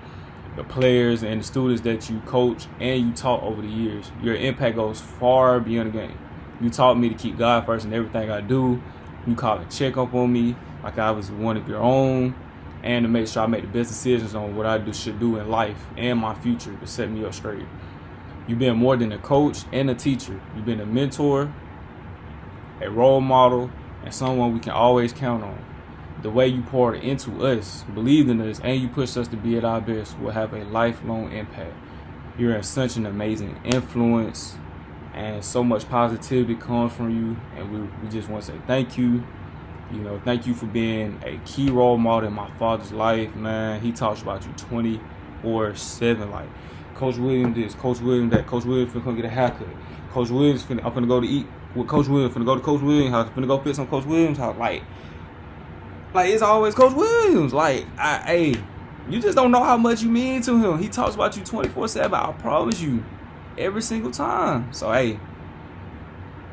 the players, and the students that you coach and you taught over the years. Your impact goes far beyond the game. You taught me to keep God first in everything I do. You called and check up on me like I was one of your own, and to make sure I make the best decisions on what I should do in life and my future to set me up straight. You've been more than a coach and a teacher. You've been a mentor, a role model, and someone we can always count on. The way you poured into us, believed in us, and you pushed us to be at our best will have a lifelong impact. You're such an amazing influence, and so much positivity comes from you, and we just want to say thank you. You know, thank you for being a key role model in my father's life, man. He talks about you 24/7. Like, Coach Williams this, Coach Williams that, Coach Williams finna come get a haircut. Coach Williams I'm finna go to eat with Coach Williams, finna go to Coach Williams' house, finna go fix on Coach Williams' house. Like it's always Coach Williams. Like, hey, you just don't know how much you mean to him. He talks about you 24/7. I promise you, every single time. So hey,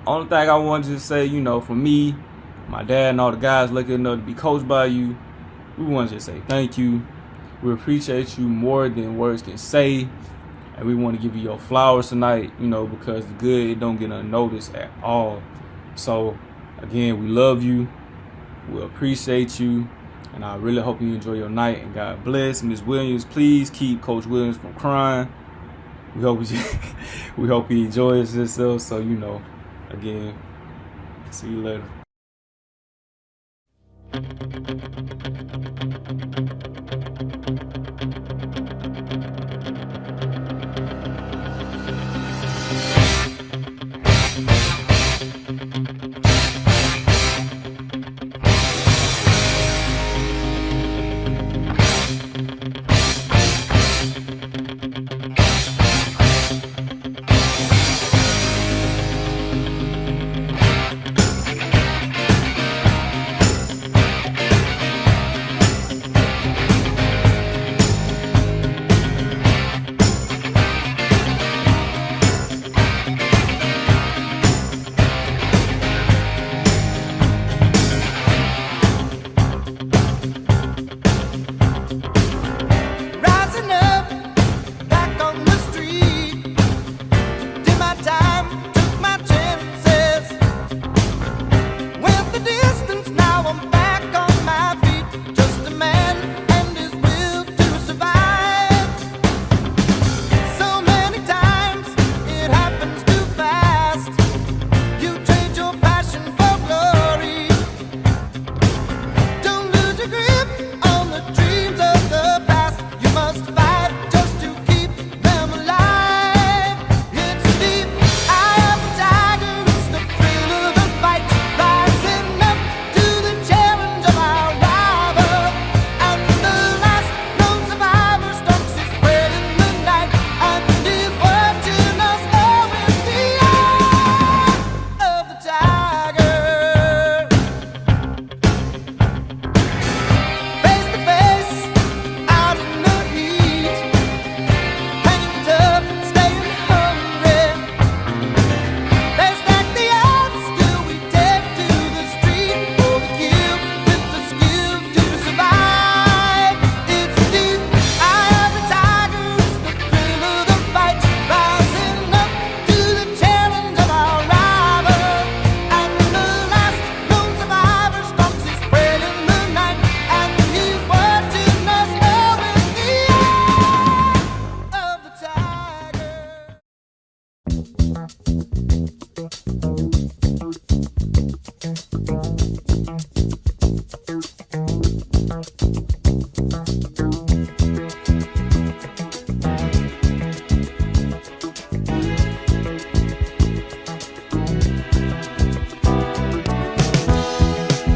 only thing I wanted to say, you know, for me, my dad and all the guys lucky enough to be coached by you, we want to just say thank you. We appreciate you more than words can say. And we want to give you your flowers tonight, you know, because the good, it don't get unnoticed at all. So, again, we love you. We appreciate you. And I really hope you enjoy your night. And God bless. Ms. Williams, please keep Coach Williams from crying. We hope he enjoys himself. So, you know, again, see you later.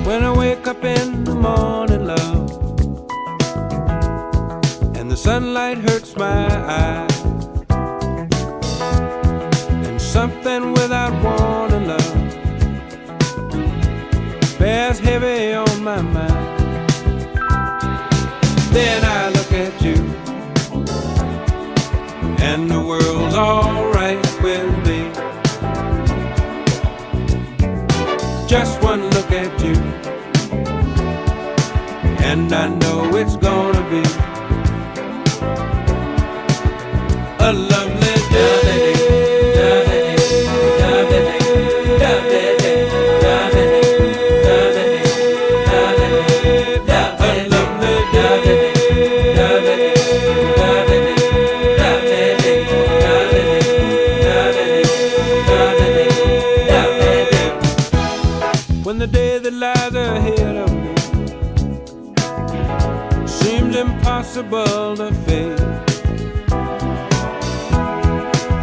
When I wake up in the morning, love, and the sunlight hurts my eyes, and something without warning, love, bears heavy on my mind. Then I look at you, and the world's alright with me. Just one look at you, and I know it's gonna be a lovely day. When the day that lies ahead of me seems impossible to face,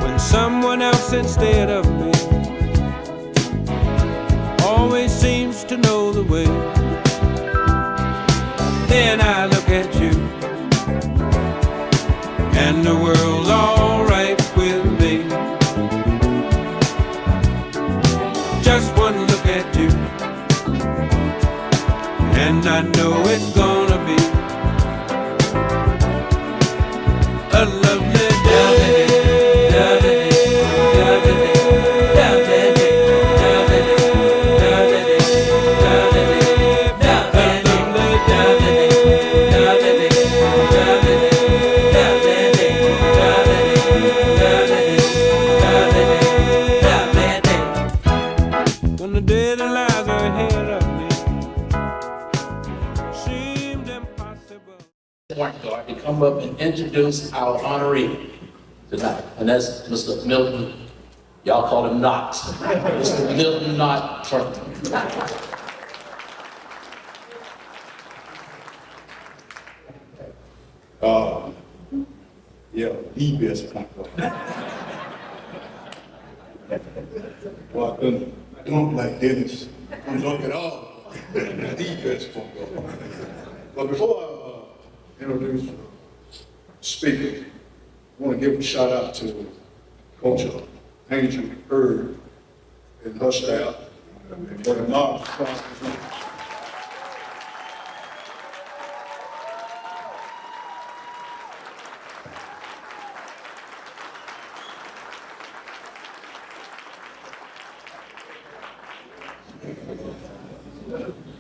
when someone else instead of me always seems to know the way, then I look at you, and the world's alright with me. Just one look at you, and I know it's gonna be a lovely day. come up and introduce our honoree tonight, and that's Mr. Milton. Y'all call him Knott. Mr. Milton Knott Franklin. Yeah, the best point guard. Well, I don't like Dennis. I don't look at all. The best point guard. But before I introduce the speaker, I want to give a shout out to Coach Angel Bird and her staff for the marvelous performance.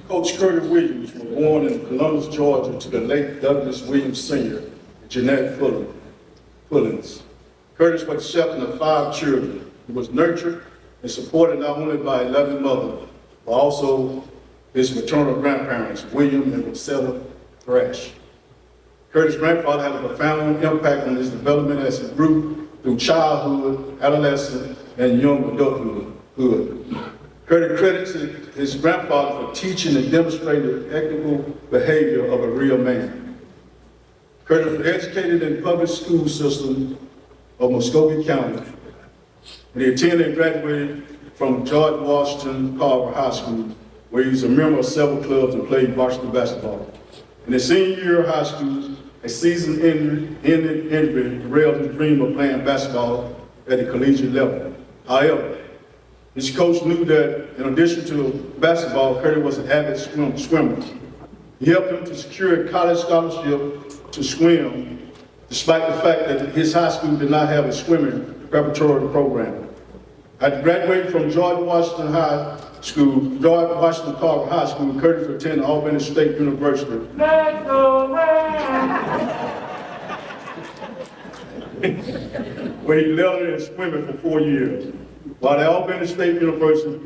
Coach Curtis Williams was born in Columbus, Georgia, to the late Douglas Williams Sr. and Jeanette Pullins. Curtis was the second of 5 children. He was nurtured and supported not only by a loving mother, but also his maternal grandparents, William and Marcella Thrash. Curtis' grandfather had a profound impact on his development as he grew through childhood, adolescence, and young adulthood. Curtis credits his grandfather for teaching and demonstrating the ethical behavior of a real man. Curtis was educated in the public school system of Muscogee County. And he attended and graduated from George Washington Carver High School, where he was a member of several clubs and played varsity basketball. In his senior year of high school, a season-ending injury derailed his dream of playing basketball at the collegiate level. However, his coach knew that in addition to basketball, Curtis was an avid swimmer. He helped him to secure a college scholarship to swim, despite the fact that his high school did not have a swimming preparatory program. After graduating from George Washington Carver High School, Curtis attended Albany State University. Where he lettered in swimming for 4 years. While at Albany State University,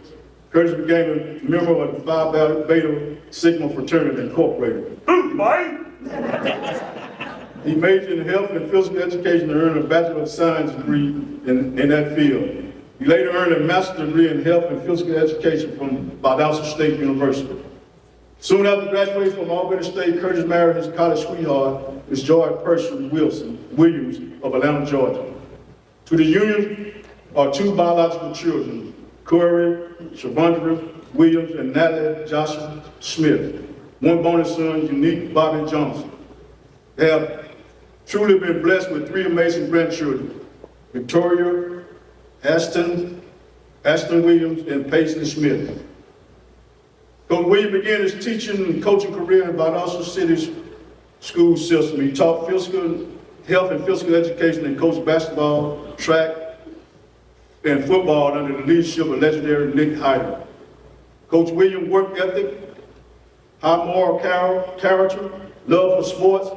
Curtis became a member of the Phi Beta Sigma Fraternity Incorporated. He majored in health and physical education and earned a Bachelor of Science degree in that field. He later earned a master's degree in health and physical education from Valdosta State University. Soon after graduating from Albany State, Curtis married his college sweetheart, Ms. Joy Pershing Williams of Atlanta, Georgia. To the union are 2 biological children, Corey Shavondra Williams and Natalie Joshua Smith. One bonus son, Unique Bobby Johnson. They have truly been blessed with 3 amazing grandchildren, Victoria, Aston Williams, and Paisley Smith. Coach Williams began his teaching and coaching career in Valdosta City's school system. He taught health and physical education and coached basketball, track, and football under the leadership of legendary Nick Hyder. Coach Williams' work ethic, high moral character, love for sports,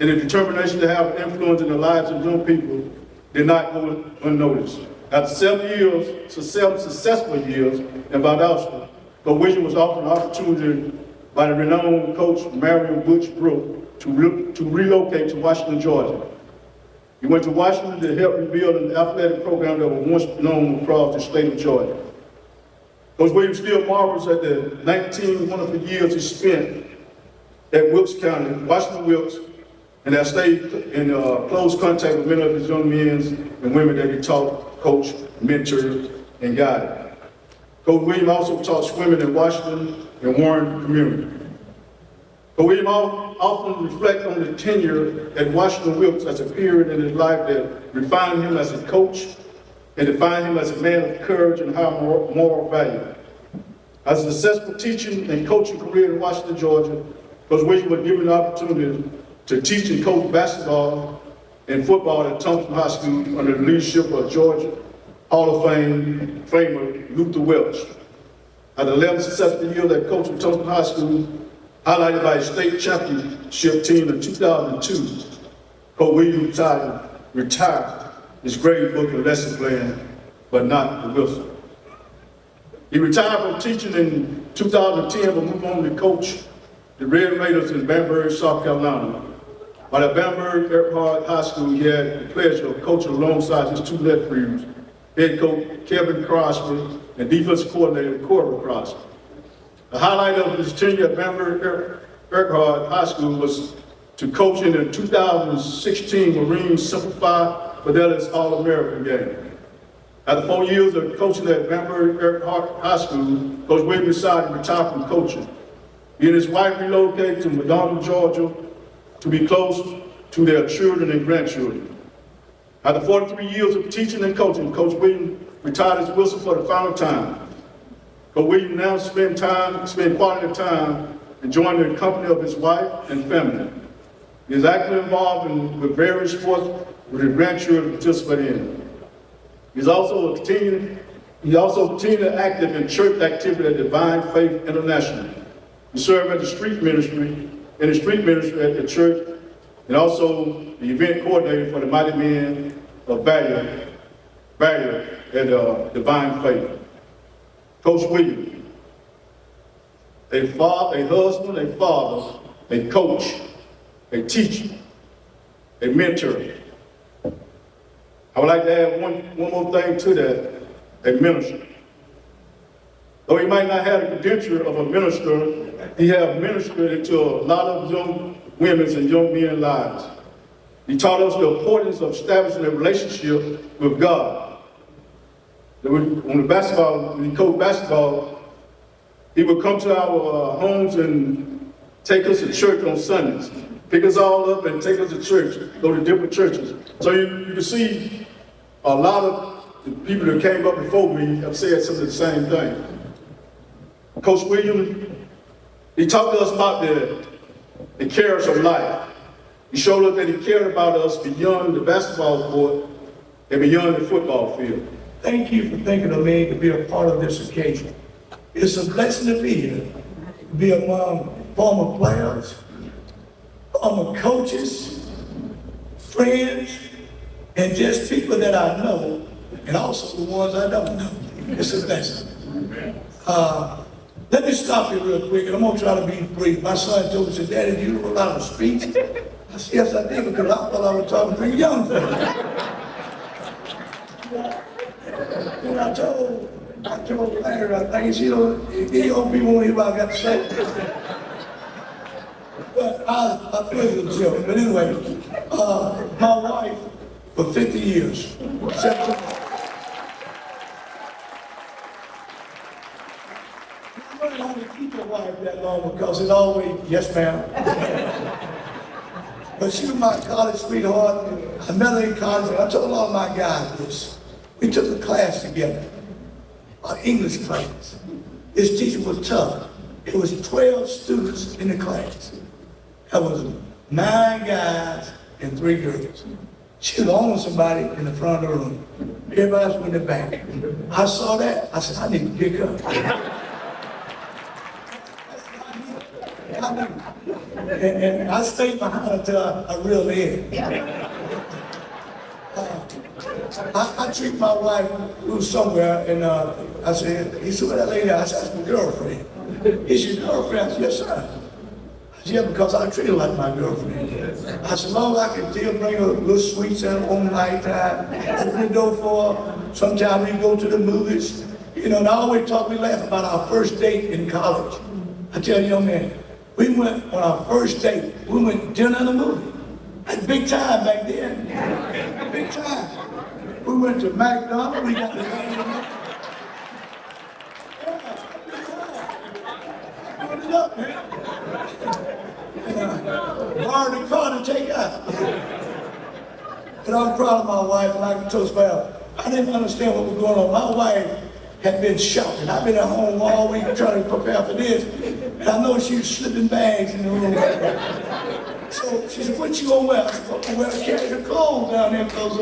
and the determination to have an influence in the lives of young people did not go unnoticed. After 7 successful years in Valdosta, Coach Williams was offered an opportunity by the renowned coach Marion Butch Brooke to relocate to Washington, Georgia. He went to Washington to help rebuild an athletic program that was once known across the state of Georgia. Coach Williams still marvels at the 19 wonderful years he spent at Wilkes County, Washington Wilkes, and has stayed in close contact with many of his young men and women that he taught, coached, mentored, and guided. Coach Williams also taught swimming in Washington and Warren community. But we often reflect on the tenure at Washington Wilkes as a period in his life that refined him as a coach and defined him as a man of courage and high moral value. As a successful teaching and coaching career in Washington, Georgia, Coach Williams was given the opportunity to teach and coach basketball and football at Thompson High School under the leadership of Georgia Hall of Famer Luther Welch. At 11 successful years at coach at Thompson High School, highlighted by a state championship team in 2002, Coach Williams retired his grade book and lesson plan, but not the whistle. He retired from teaching in 2010, but moved on to coach the Red Raiders in Banbury, South Carolina. While at Bamberg Airport High School, he had the pleasure of coaching alongside his two nephews, head coach Kevin Crosby and defensive coordinator Corbin Crosby. The highlight of his tenure at Bamberg Airport High School was to coach in the 2016 Marine Simplified for Ellis All-American game. After 4 years of coaching at Bamberg Airport High School, Coach Williams decided to retire from coaching. He and his wife relocated to Madonna, Georgia, to be close to their children and grandchildren. After 43 years of teaching and coaching, Coach Williams retired as Wilson for the final time. Coach Williams now spend quality time enjoying the company of his wife and family. He is actively involved with various sports with his grandchildren participate in. He's also continued active in church activity at Divine Faith International. He served at the street ministry at the church, and also the event coordinator for the Mighty Men of Valor at Divine Faith. Coach Williams, a husband, a father, a coach, a teacher, a mentor. I would like to add one more thing to that, a minister. Though he might not have the credential of a minister, he has ministered into a lot of young women's and young men's lives. He taught us the importance of establishing a relationship with God. When he coached basketball, he would come to our homes and take us to church on Sundays, pick us all up and take us to church, go to different churches. So you can see a lot of the people that came up before me have said some of the same thing. Coach Williams, he talked to us about the cares of life. He showed us that he cared about us beyond the basketball court and beyond the football field. Thank you for thinking of me to be a part of this occasion. It's a blessing to be here, to be among former players, former coaches, friends, and just people that I know, and also the ones I don't know. It's a blessing. Let me stop you real quick, and I'm gonna try to be brief. My son told me, said, "Daddy, you wrote out a speech?" I said, "Yes, I did, because I thought I was talking to young folks." And I told Larry, I think, you know, the old people won't hear what I got to say. But I feel it was a joke. But anyway, my wife, for 50 years, I learned how to keep a wife that long because it always, yes ma'am. But she was my college sweetheart. I met her in college, and I told all my guys this. We took a class together, an English class. This teacher was tough. It was 12 students in the class. That was 9 guys and 3 girls. She was on somebody in the front of the room. Everybody else went in the back. I saw that. I said, I need to pick up. And I stayed behind until I reeled in. I treat my wife, we was somewhere, and I said, he said, "Where that lady?" I said, "That's my girlfriend." Is your girlfriend? I said, "Yes, sir." I said, "Yeah, because I treat her like my girlfriend." I said, "As long as I can still bring her little sweets in on night time, open the door for her. Sometimes we go to the movies. You know, and I always talk, we laugh about our first date in college. I tell you, young man, we went on our first date, we went to dinner and a movie. That's big time back then. Big time. We went to McDonald's, we got the put it up, man. And borrowed the car to take out. And I'm proud of my wife, and I can tell you, I didn't understand what was going on. My wife had been shopping. I've been at home all week trying to prepare for this. And I know she was slipping bags in the room. So she said, "What you gonna wear?" I said, "I'm gonna wear casual clothes down there because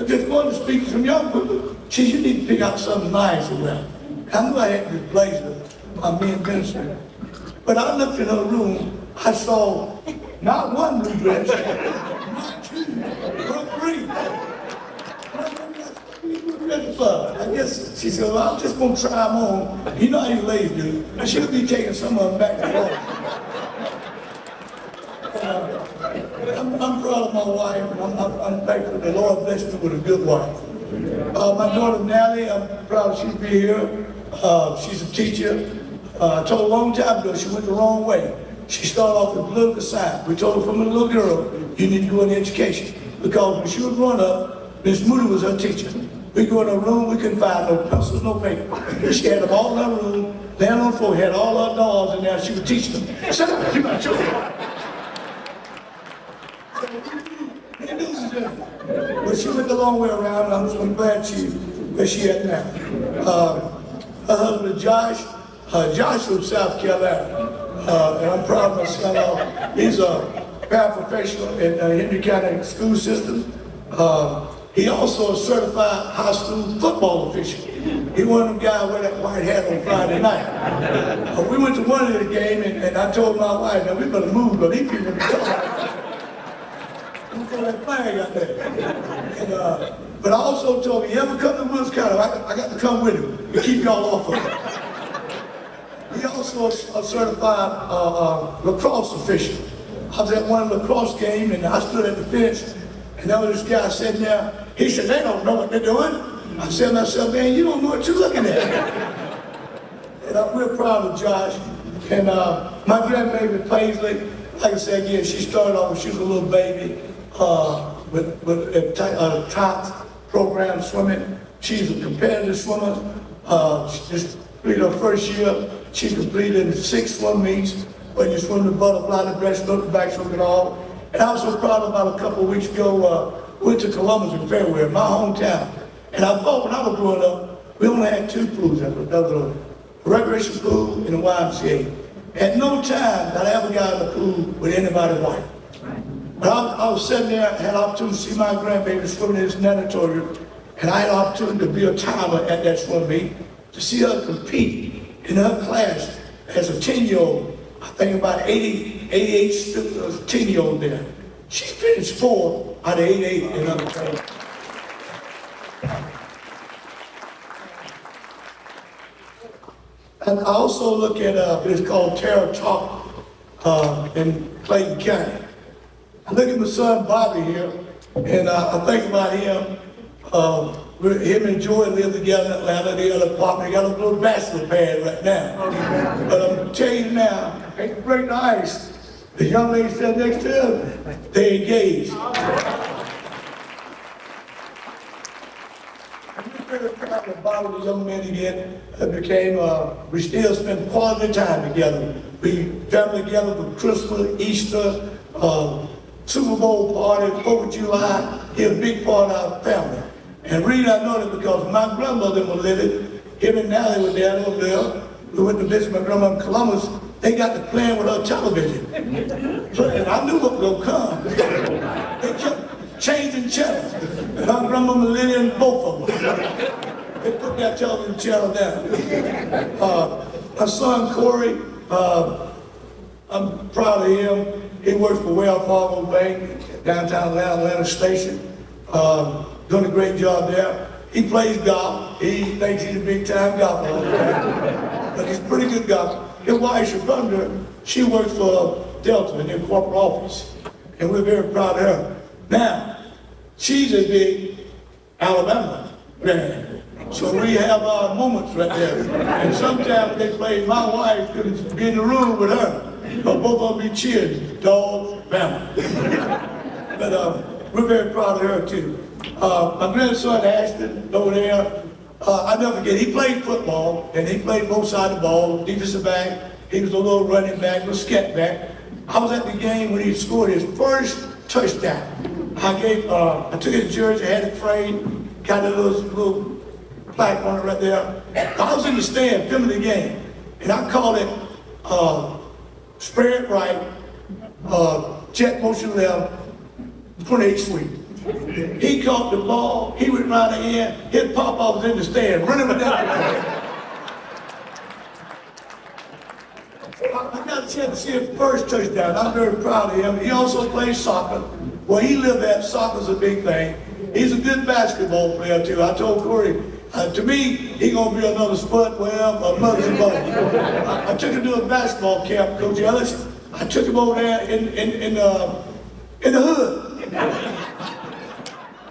I just wanted to speak to some young people." She said, "You need to pick out something nice to wear." I knew I had this blazer, my men minister. But I looked in her room, I saw not one blue dress, not 2, but 3. I guess she said, "Well, I'm just gonna try them on." You know how you ladies do. She'll be taking some of them back to home. my wife, and I'm thankful the Lord blessed me with a good wife. My daughter Natalie, I'm proud she'd be here. She's a teacher. I told her a long time ago she went the wrong way. She started off with political science. We told her from a little girl, you need to go into education. Because when she was growing up, Miss Moody was her teacher. We go in her room, we couldn't find no pencils, no paper. She had them all in her room, laying on the floor, had all her dolls in there, she would teach them. Shut up, you got your But she went the long way around, and I'm glad where she at now. Her husband Josh, Josh from South Carolina. And I'm proud of my son. He's a paraprofessional in Henry County school system. He also a certified high school football official. He one of them guys wear that white hat on Friday night. We went to one of the game, and I told my wife, now we better move, but these people be talking like that. Don't throw that flag out there. And, but I also told him, you ever come to Wills County, I got to come with him and keep y'all off of it. He also a certified lacrosse official. I was at one lacrosse game and I stood at the fence and there was this guy sitting there. He said, they don't know what they're doing. I said to myself, man, you don't know what you're looking at. And I'm real proud of Josh. And my grandbaby Paisley, like I said again, she started off when she was a little baby with a top program swimming. She's a competitive swimmer. She just completed her first year. She completed 6 swim meets, when you swim the butterfly, the breaststroke, the backstroke, and all. And I was so proud about a couple of weeks ago, went to Columbus in February, my hometown. And I thought when I was growing up, we only had 2 pools. That was a recreation pool and a YMCA. At no time did I ever got in the pool with anybody's wife. But I was sitting there, I had an opportunity to see my grandbaby swimming in this natatorium, and I had an opportunity to be a timer at that swim meet, to see her compete in her class as a 10-year-old. I think about 88 10-year-old there. She finished 4th out of 88 in her class. And I also look at it's called Terra Talk in Clayton County. I look at my son Bobby here, and I think about him. Him and Joy live together in Atlanta. They got an apartment. They got a little bachelor pad right now. But I'm gonna tell you now, I hate to break the ice. The young lady sat next to him. They engaged. Very proud of Bobby, the young man again, we still spend quality time together. We travel together for Christmas, Easter, Super Bowl party, 4th of July. He's a big part of our family. And really I know that because my grandmother was living, him and Natalie were there over there. We went to visit my grandma in Columbus. They got to playing with her television. And I knew what was gonna come. They kept changing channels. My grandma Lydia and both of them. They put that television channel down. My son Corey, I'm proud of him. He works for Wells Fargo Bank, downtown Atlanta Station. Doing a great job there. He plays golf. He thinks he's a big time golfer all the time. But he's a pretty good golfer. His wife, Shavunda, she works for Delta in their corporate office. And we're very proud of her. Now, she's a big Alabama fan. So we have our moments right there. And sometimes they play, my wife could be in the room with her. But both of them be cheering, Dog, Bama. But we're very proud of her too. My grandson Ashton over there, I never forget, he played football, and he played both sides of the ball, defensive back, he was a little running back, little scat back. I was at the game when he scored his first touchdown. I took his jersey, had it framed, got a little plaque on it right there. I was in the stand filming the game, and I called it spread right, jet motion left, 28 sweep. He caught the ball, he went right in, his papa was in the stand, running with that. I got a chance to see his first touchdown. I'm very proud of him. He also plays soccer. Where he lived at, soccer's a big thing. He's a good basketball player too. I told Corey, to me, he's gonna be another Spud Webb or Muggsy Bogues. I took him to a basketball camp, Coach Ellis. I took him over there in the hood.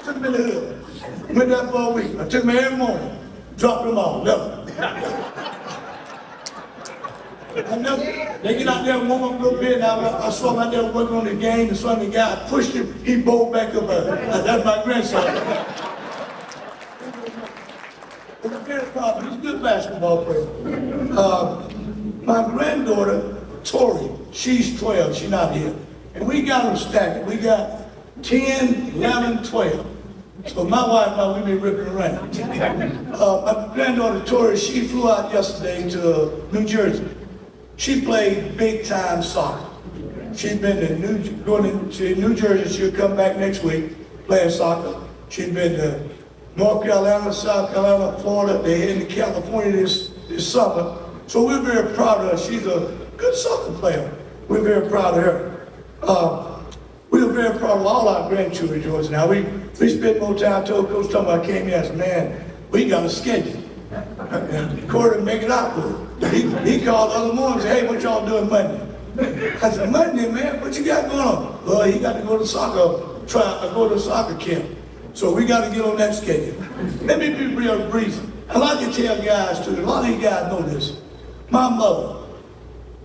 Took him in the hood. Went there for a week. I took him every morning. Dropped him off. Left him. They get out there and warm up a little bit, and I saw him out there working on the game, and so the guy pushed him, he bowled back up. That's my grandson. He's very proud. He's a good basketball player. My granddaughter, Tori, she's 12, she's not here. And we got them stacked. We got 10, 11, 12. So my wife and I, we been ripping around. My granddaughter, Tori, she flew out yesterday to New Jersey. She played big time soccer. She's been to going to New Jersey. She'll come back next week playing soccer. She's been to North Carolina, South Carolina, Florida. They're heading to California this summer. So we're very proud of her. She's a good soccer player. We're very proud of her. We're very proud of all our grandchildren, George. Now we spent more time. I told Coach Tom, I came here and said, man, we got a schedule. And Corey make it out for him. He called the other morning and said, hey, what y'all doing Monday? I said, Monday, man, what you got going on? Well, he got to go to go to soccer camp. So we got to get on that schedule. Let me be real brief. I like to tell guys too, a lot of you guys know this. My mother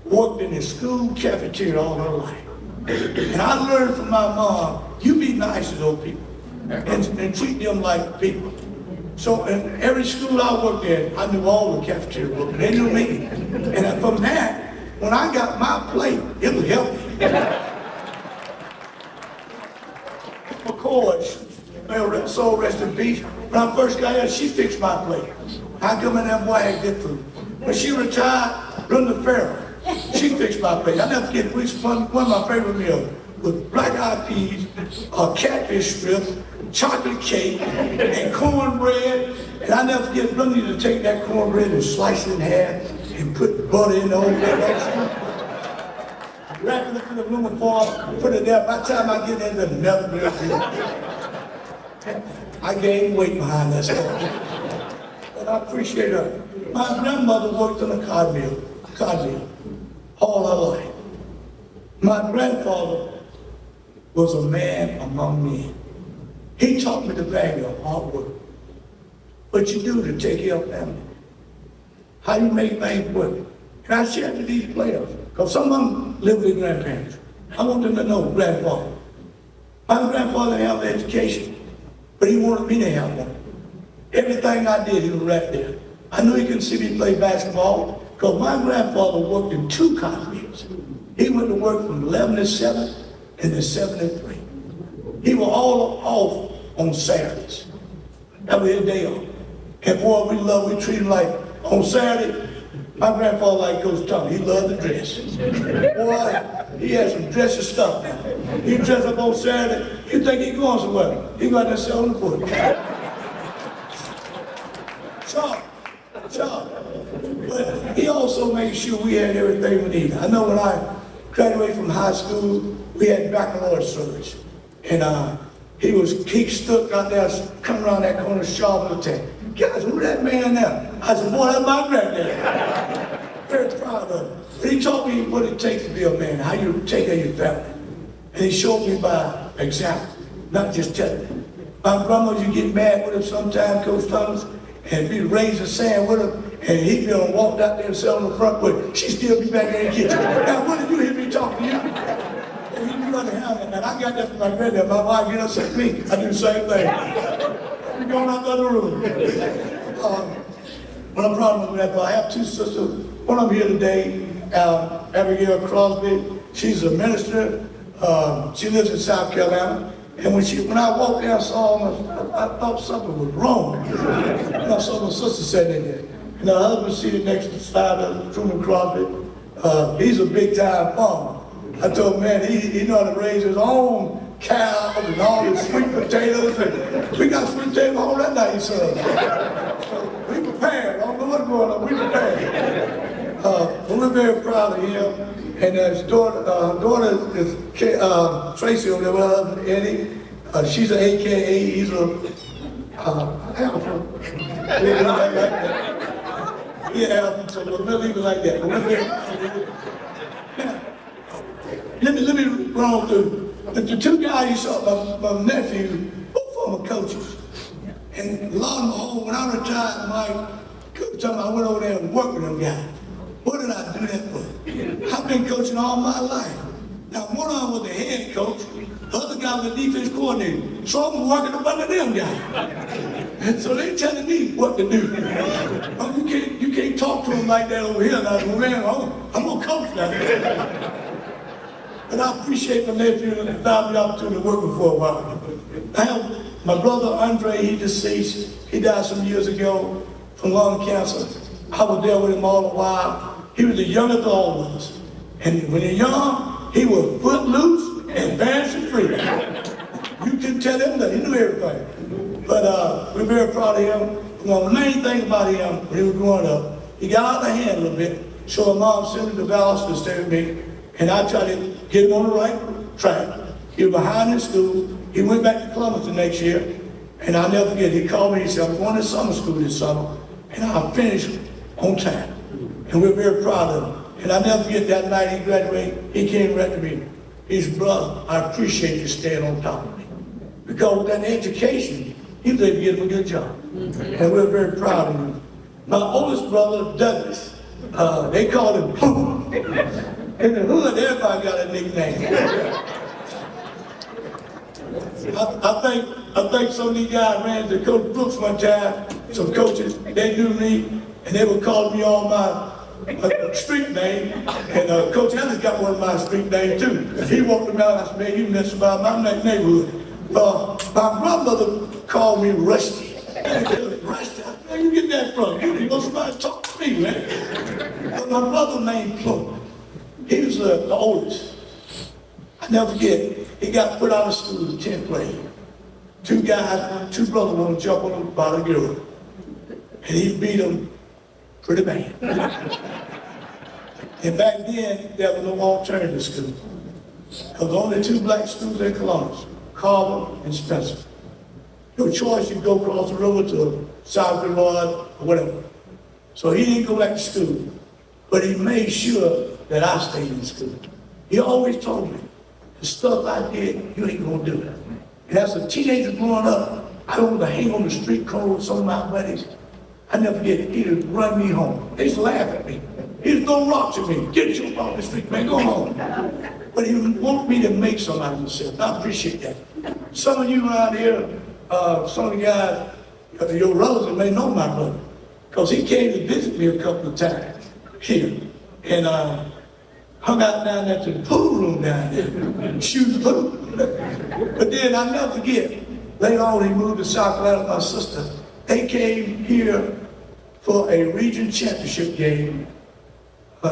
worked in the school cafeteria all her life. And I learned from my mom, you be nice to those people and treat them like people. So in every school I worked in, I knew all the cafeteria workers. They knew me. And from that, when I got my plate, it was healthy. McCoy, soul rest in peace. When I first got here, she fixed my plate. I come in there, boy, I had good food. When she retired, Brenda Farrell, she fixed my plate. I never forget, one of my favorite meals was black-eyed peas, catfish strips, chocolate cake, and cornbread. And I never forget, Brenda used to take that cornbread and slice it in half and put butter in the whole thing. Wrap it up in aluminum foil, put it there. By the time I get in there, never be good. I gained weight behind that stuff. But I appreciate her. My grandmother worked in a cotton mill all her life. My grandfather was a man among men. He taught me the value of hard work. What you do to take care of family. How you make things work. And I share with these players, because some of them live with their grandparents. I want them to know grandfather. My grandfather didn't have an education, but he wanted me to have one. Everything I did, he was right there. I knew he couldn't see me play basketball, because my grandfather worked in 2 cotton mills. He went to work from 11 to 7 and then 7 to 3. He was all off on Saturdays. That was his day off. And boy, we treat him like, on Saturday, my grandfather like Coach Tommy, he loved to dress. Boy, he had some dressy stuff now. He dressed up on Saturday, you think he going somewhere. He got that selling the foot. Sharp. But he also made sure we had everything we needed. I know when I graduated from high school, we had baccalaureate service. And he stood out there, coming around that corner, sharp and attack. Guys, who that man there? I said, boy, that's my granddad. Very proud of him. But he taught me what it takes to be a man, how you take care of your family. And he showed me by example, not just telling me. My grandma used to get mad with him sometimes, Coach Thomas, and be raising sand with him, and he'd be on walked out there and sat on the front porch. She'd still be back in the kitchen. Now, when did you hear me talking to you? And he knew how to handle it. And I got that from my granddad. My wife get upset with me. I do the same thing. We going out the other room. But I'm proud of my grandpa. I have 2 sisters. One of them here today, Abigail Crosby. She's a minister. She lives in South Carolina. And when I walked there, I saw her, I thought something was wrong. And I saw my sister sitting in there. And her husband seated next to the side of Truman Crosby. He's a big time farmer. I told him, man, he know how to raise his own cows and all his sweet potatoes. And we got sweet potatoes all that night, son. So we prepared. I don't know what's going on. We prepared. But we're very proud of him. And his daughter is Tracy over there with her husband, Eddie. She's an AKA. He's a alpha. Yeah, alpha. So we'll leave it like that. But we're very, now, let me run through. But the two guys you saw, my nephew, both former coaches. And a lot of them home, when I retired, my coach told me I went over there and worked with them guys. What did I do that for? I've been coaching all my life. Now, one of them was the head coach, the other guy was the defense coordinator. So I'm working up under them guys. And so they telling me what to do. Oh, you can't talk to them like that over here. And I said, man, I'm gonna coach now. But I appreciate my nephew and allowed the opportunity to work with for a while. I have my brother Andre, he deceased. He died some years ago from lung cancer. I was there with him all the while. He was the youngest of all of us. And when he was young, he was footloose and fast and free. You couldn't tell him that, he knew everything. But we're very proud of him. You know, the main thing about him, when he was growing up, he got out of hand a little bit. So my mom sent him to Dallas to stay with me. And I tried to get him on the right track. He was behind in school. He went back to Columbus the next year. And I'll never forget, he called me and said, I'm going to summer school this summer. And I'll finish on time. And we're very proud of him. And I'll never forget that night he graduated, he came right to me. He said, brother, I appreciate you staying on top of me. Because with that education, he was able to get him a good job. And we're very proud of him. My oldest brother, Douglas, they called him Pooh. In the hood, everybody got a nickname. I think some of these guys ran to Coach Brooks one time, some coaches, they knew me, and they would call me all my street name. And Coach Ellis got one of my street names too. He walked around, I said, man, you mess about my neighborhood. My grandmother called me Rusty. Rusty, where you get that from? You didn't go somebody talk to me, man. But my brother named Plum. He was the oldest. I never forget, he got put out of school in 10th grade. Two brothers want to jump on him about a girl. And he beat them pretty bad. And back then, there was no alternative school. There was only two black schools in Columbus, Carver and Spencer. No choice, you go across the river to South Carolina or whatever. So he didn't go back to school, but he made sure that I stayed in school. He always told me, the stuff I did, you ain't gonna do it. And as a teenager growing up, I wanted to hang on the street corner with some of my buddies. I never forget it, he'd run me home. They used to laugh at me. He'd throw rocks at me. Get you off the street, man, go home. But he wanted me to make something out of myself. I appreciate that. Some of you around here, some of the guys, your relatives may know my brother, because he came to visit me a couple of times here. And hung out down there to the pool room down there, shooting pool. But then I never forget, later on he moved to South Carolina with my sister. They came here for a region championship game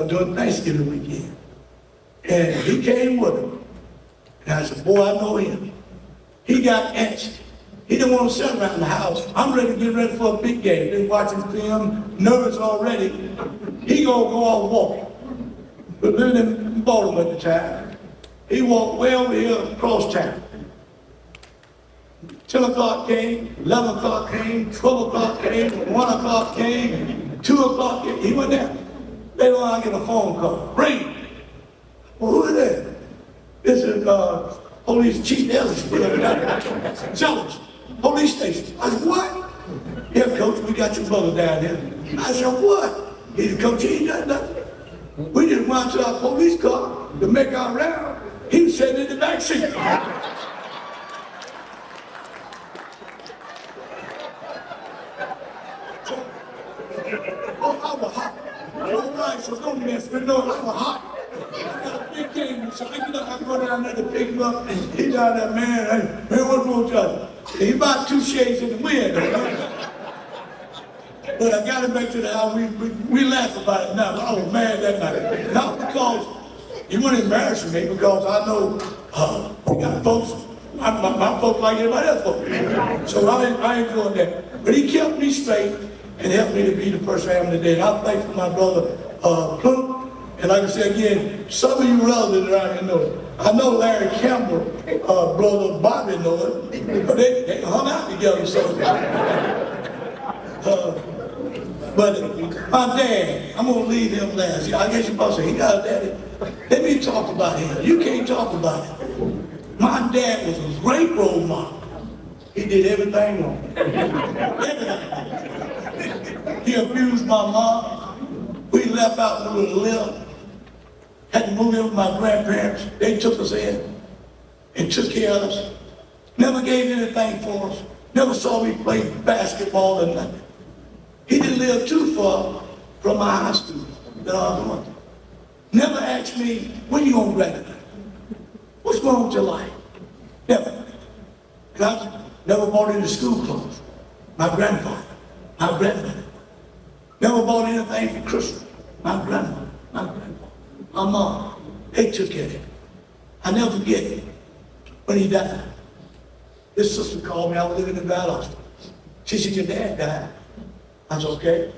during Thanksgiving weekend. And he came with him. And I said, boy, I know him. He got antsy. He didn't want to sit around the house. I'm ready to get ready for a big game. Been watching film, nervous already. He gonna go off walking. But living in Baltimore at the time, he walked way over here across town. 10 o'clock came, 11 o'clock came, 12 o'clock came, 1 o'clock came, 2 o'clock came. He went there. Later on, I get a phone call. Ring. Well, who is that? This is Police Chief Ellis. Jealous. Police station. I said, what? Yeah, Coach, we got your brother down here. I said, what? He said, Coach, he ain't done nothing. We just went to our police car to make our round. He was sitting in the back seat. Oh, I was hot. All right, so don't mess with me. No, I was hot. I got a big game, so I get up, I go down there to pick him up. He down there, man, hey, what's wrong with you? He about 2 shades in the wind. But I got him back to the house, we laugh about it now. I was mad that night. Not because he wasn't embarrassing me, because I know we got folks, my folks like everybody else folks. So I ain't doing that. But he kept me straight and helped me to be the person I am today. And I'm thankful for my brother, Plum. And like I said again, some of you relatives around here know it. I know Larry Campbell, brother Bobby know it, but they hung out together, so. But my dad, I'm gonna leave him last. I guess you're supposed to say, he got a daddy. Let me talk about him. You can't talk about it. My My dad was a great role model. He did everything wrong. Everything. He abused my mom. We left out when we were little. Had to move in with my grandparents. They took us in and took care of us. Never gave anything for us. Never saw me play basketball or nothing. He didn't live too far from my high school that I was going to. Never asked me, when you gonna graduate? What's going on with your life? Never. And I never bought any school clothes. My grandfather, my grandmother. Never bought anything for Christmas. My grandmother, my grandfather, my mom. They took care of it. I never forget it. When he died, his sister called me. I was living in Valley Hospital. She said, your dad died. I said, okay.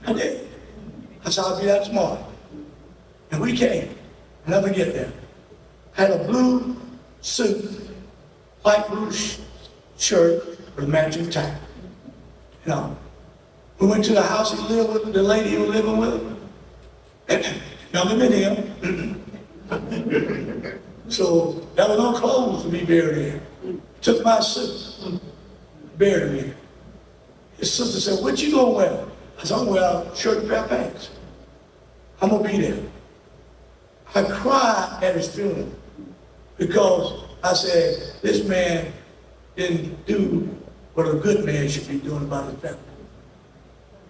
I did. I said, I'll be there tomorrow. And we came. I'll never get there. Had a blue suit, light blue shirt with a matching tie. You know, we went to the house he lived with, the lady he was living with. Younger than him. So there was no clothes to be buried in. Took my suit, buried me. His sister said, what you gonna wear? I said, I'm gonna wear a shirt and pair of pants. I'm gonna be there. I cried at his funeral because I said, this man didn't do what a good man should be doing about his family.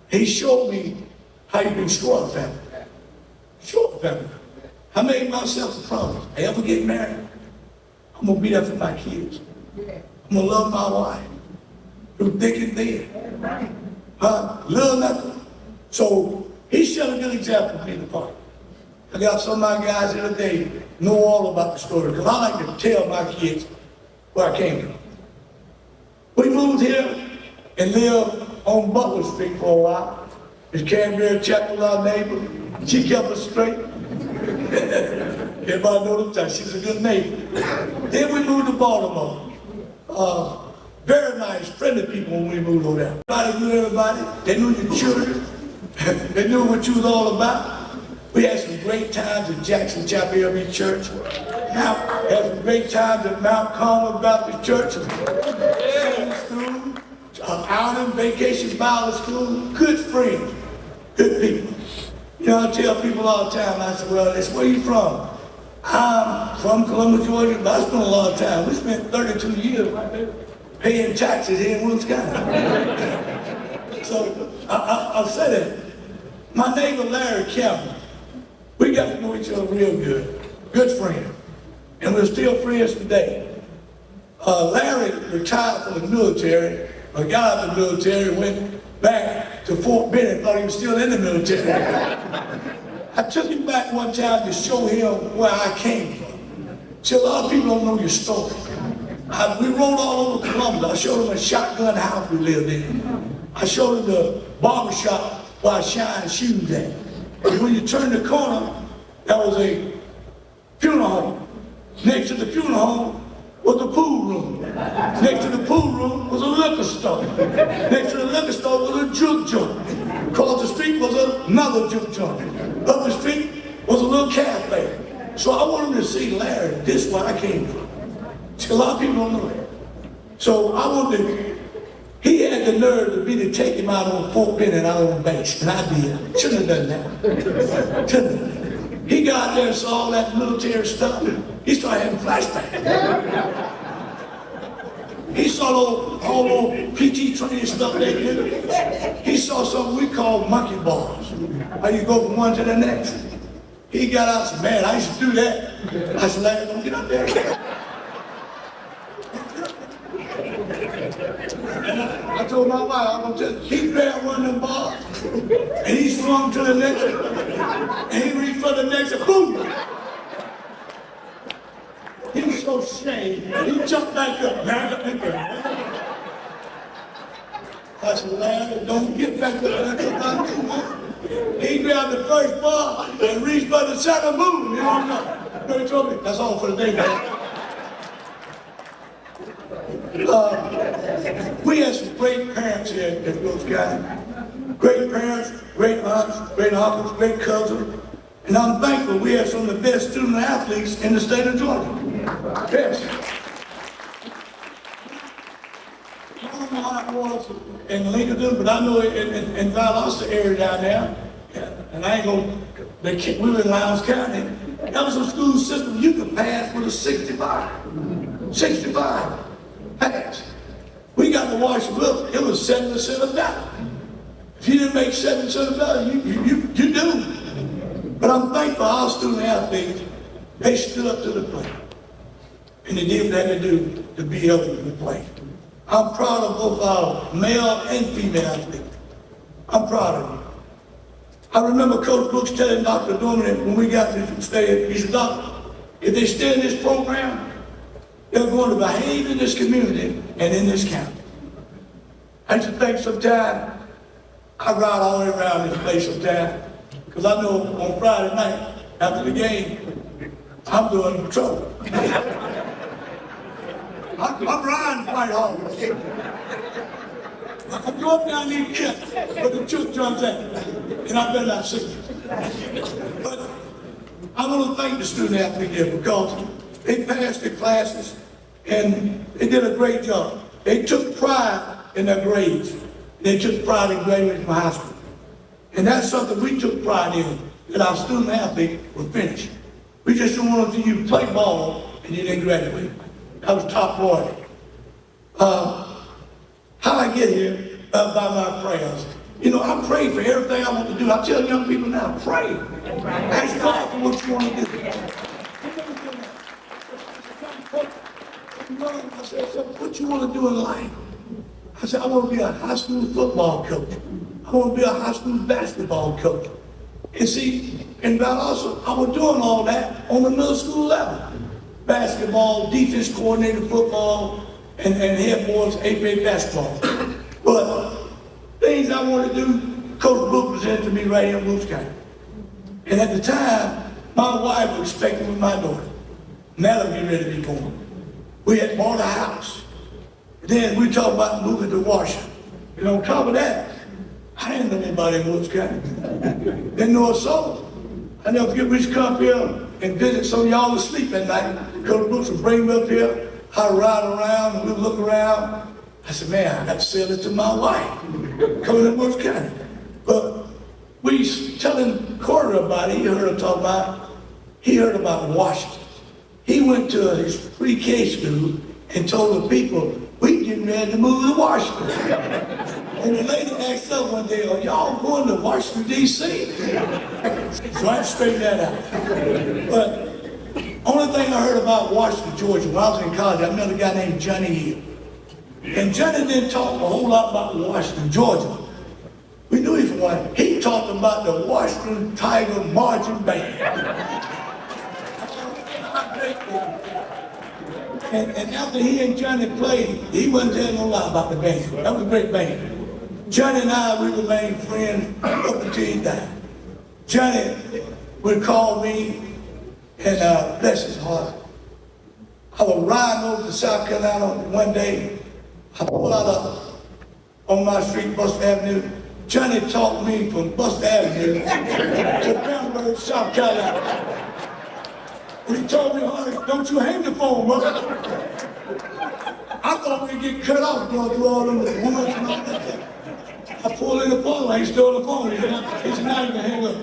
He showed me how you can destroy a family. Destroy a family. I made myself a promise. I ever get married, I'm gonna be there for my kids. I'm gonna love my wife through thick and thin. Love nothing. So he set a good example for me to follow. I got some of my guys here today know all about the story because I like to tell my kids where I came from. We moved here and lived on Butler Street for a while. Miss Canberra checked with our neighbor. She kept us straight. Everybody knows that she's a good neighbor. Then we moved to Baltimore. Very nice, friendly people when we moved over there. Everybody knew everybody. They knew your children. They knew what you was all about. We had some great times at Jackson Chapel LB Church. Had some great times at Mount Carmel Baptist Church. Sunday school, outing, vacation Bible school. Good friends, good people. You know, I tell people all the time, I say, well, that's where you from? I'm from Columbus, Georgia, but I spent a lot of time. We spent 32 years right there paying taxes here in Wilkes County. So I'll say that. My neighbor Larry Campbell, we got to know each other real good. Good friend. And we're still friends today. Larry retired from the military, or got out of the military, went back to Fort Benning, thought he was still in the military. I took him back one time to show him where I came from. See, a lot of people don't know your story. We rode all over Columbus. I showed him a shotgun house we lived in. I showed him the barbershop where I shined shoes at. And when you turn the corner, there was a funeral home. Next to the funeral home was the pool room. Next to the pool room was a liquor store. Next to the liquor store was a juke joint. Across the street was another juke joint. Up the street was a little cafe. So I wanted to see Larry, this is where I came from. See, a lot of people don't know that. So I wanted to, he had the nerve to be to take him out on Fort Benning out on base, and I did. Shouldn't have done that. Shouldn't have done that. He got out there and saw all that military stuff. He started having flashbacks. He saw all those PT training stuff they do. He saw something we call monkey bars. How you go from one to the next. He got out and said, man, I used to do that. I said, Larry, don't get up there. I told my wife, I'm gonna tell you, he grabbed one of them bars, and he swung to the next one, and he reached for the next one, boom! He was so ashamed, he jumped back up, I said, Larry, don't get back up. He grabbed the first bar and reached for the second, boom! You don't know. No, he told me, that's all for the day, man. We had some great parents here at Wilkes County. Great parents, great aunts, great uncles, great cousins. And I'm thankful we have some of the best student athletes in the state of Georgia. Yes. I don't know how it was in Lincoln, but I know in Valdosta area down there, and I ain't gonna, we were in Lowndes County, that was a school system you could pass with a 65. 65 pass. We got to Washington, it was 7% of that. If you didn't make 7% of that, you do. But I'm thankful our student athletes, they stood up to the plate. And they did what they had to do to be able to play. I'm proud of both our male and female athletes. I'm proud of them. I remember Coach Brooks telling Dr. Dorman when we got to stay, he said, Doctor, if they stay in this program, they're going to behave in this community and in this county. I used to think sometimes, I ride all the way around this place sometimes, because I know on Friday night, after the game, I'm doing patrol. I'm riding quite hard. I'm going down these kids where the truth comes in, and I better not see it. But I want to thank the student athlete here because they passed their classes and they did a great job. They took pride in their grades. They took pride in graduating from high school. And that's something we took pride in, that our student athlete was finished. We just didn't want to see you play ball and you didn't graduate. That was top priority. How I get here? By my prayers. You know, I pray for everything I want to do. I tell young people now, pray. Ask God for what you want to do. I said, what you want to do in life? I said, I want to be a high school football coach. I want to be a high school basketball coach. And see, in Valdosta, I was doing all that on the middle school level. Basketball, defense coordinator, football, and head boys, 8th grade basketball. But things I want to do, Coach Book presented to me right here in Wilkes County. And at the time, my wife was expecting with my daughter. Nella be ready to be born. We had bought a house. Then we talked about moving to Washington. And on top of that, I didn't know anybody in Wilkes County. Didn't know a soul. I never forget we used to come here and visit some of y'all asleep at night. Coach Brooks would bring me up here. I'd ride around and we'd look around. I said, man, I got to sell it to my wife. Coming to Wilkes County. But we telling Carter about it. He heard about Washington. He went to his pre-K school and told the people, we getting ready to move to Washington. And the lady asked us one day, are y'all going to Washington, D.C.? So I straightened that out. But only thing I heard about Washington, Georgia, when I was in college, I met a guy named Johnny Hill. And Johnny didn't talk a whole lot about Washington, Georgia. We knew he from Washington. He talked about the Washington Tiger Marching Band. And after he and Johnny played, he wasn't telling no lie about the band. That was a great band. Johnny and I, we remained friends up until he died. Johnny would call me, and bless his heart, I was riding over to South Carolina one day. I pulled out on my street, Buster Avenue. Johnny talked me from Buster Avenue to Bamberg, South Carolina. And he told me, honey, don't you hang the phone, brother. I thought we'd get cut off going through all them woods and all that stuff. I pulled in the phone, he stole the phone. He said, now you can hang up.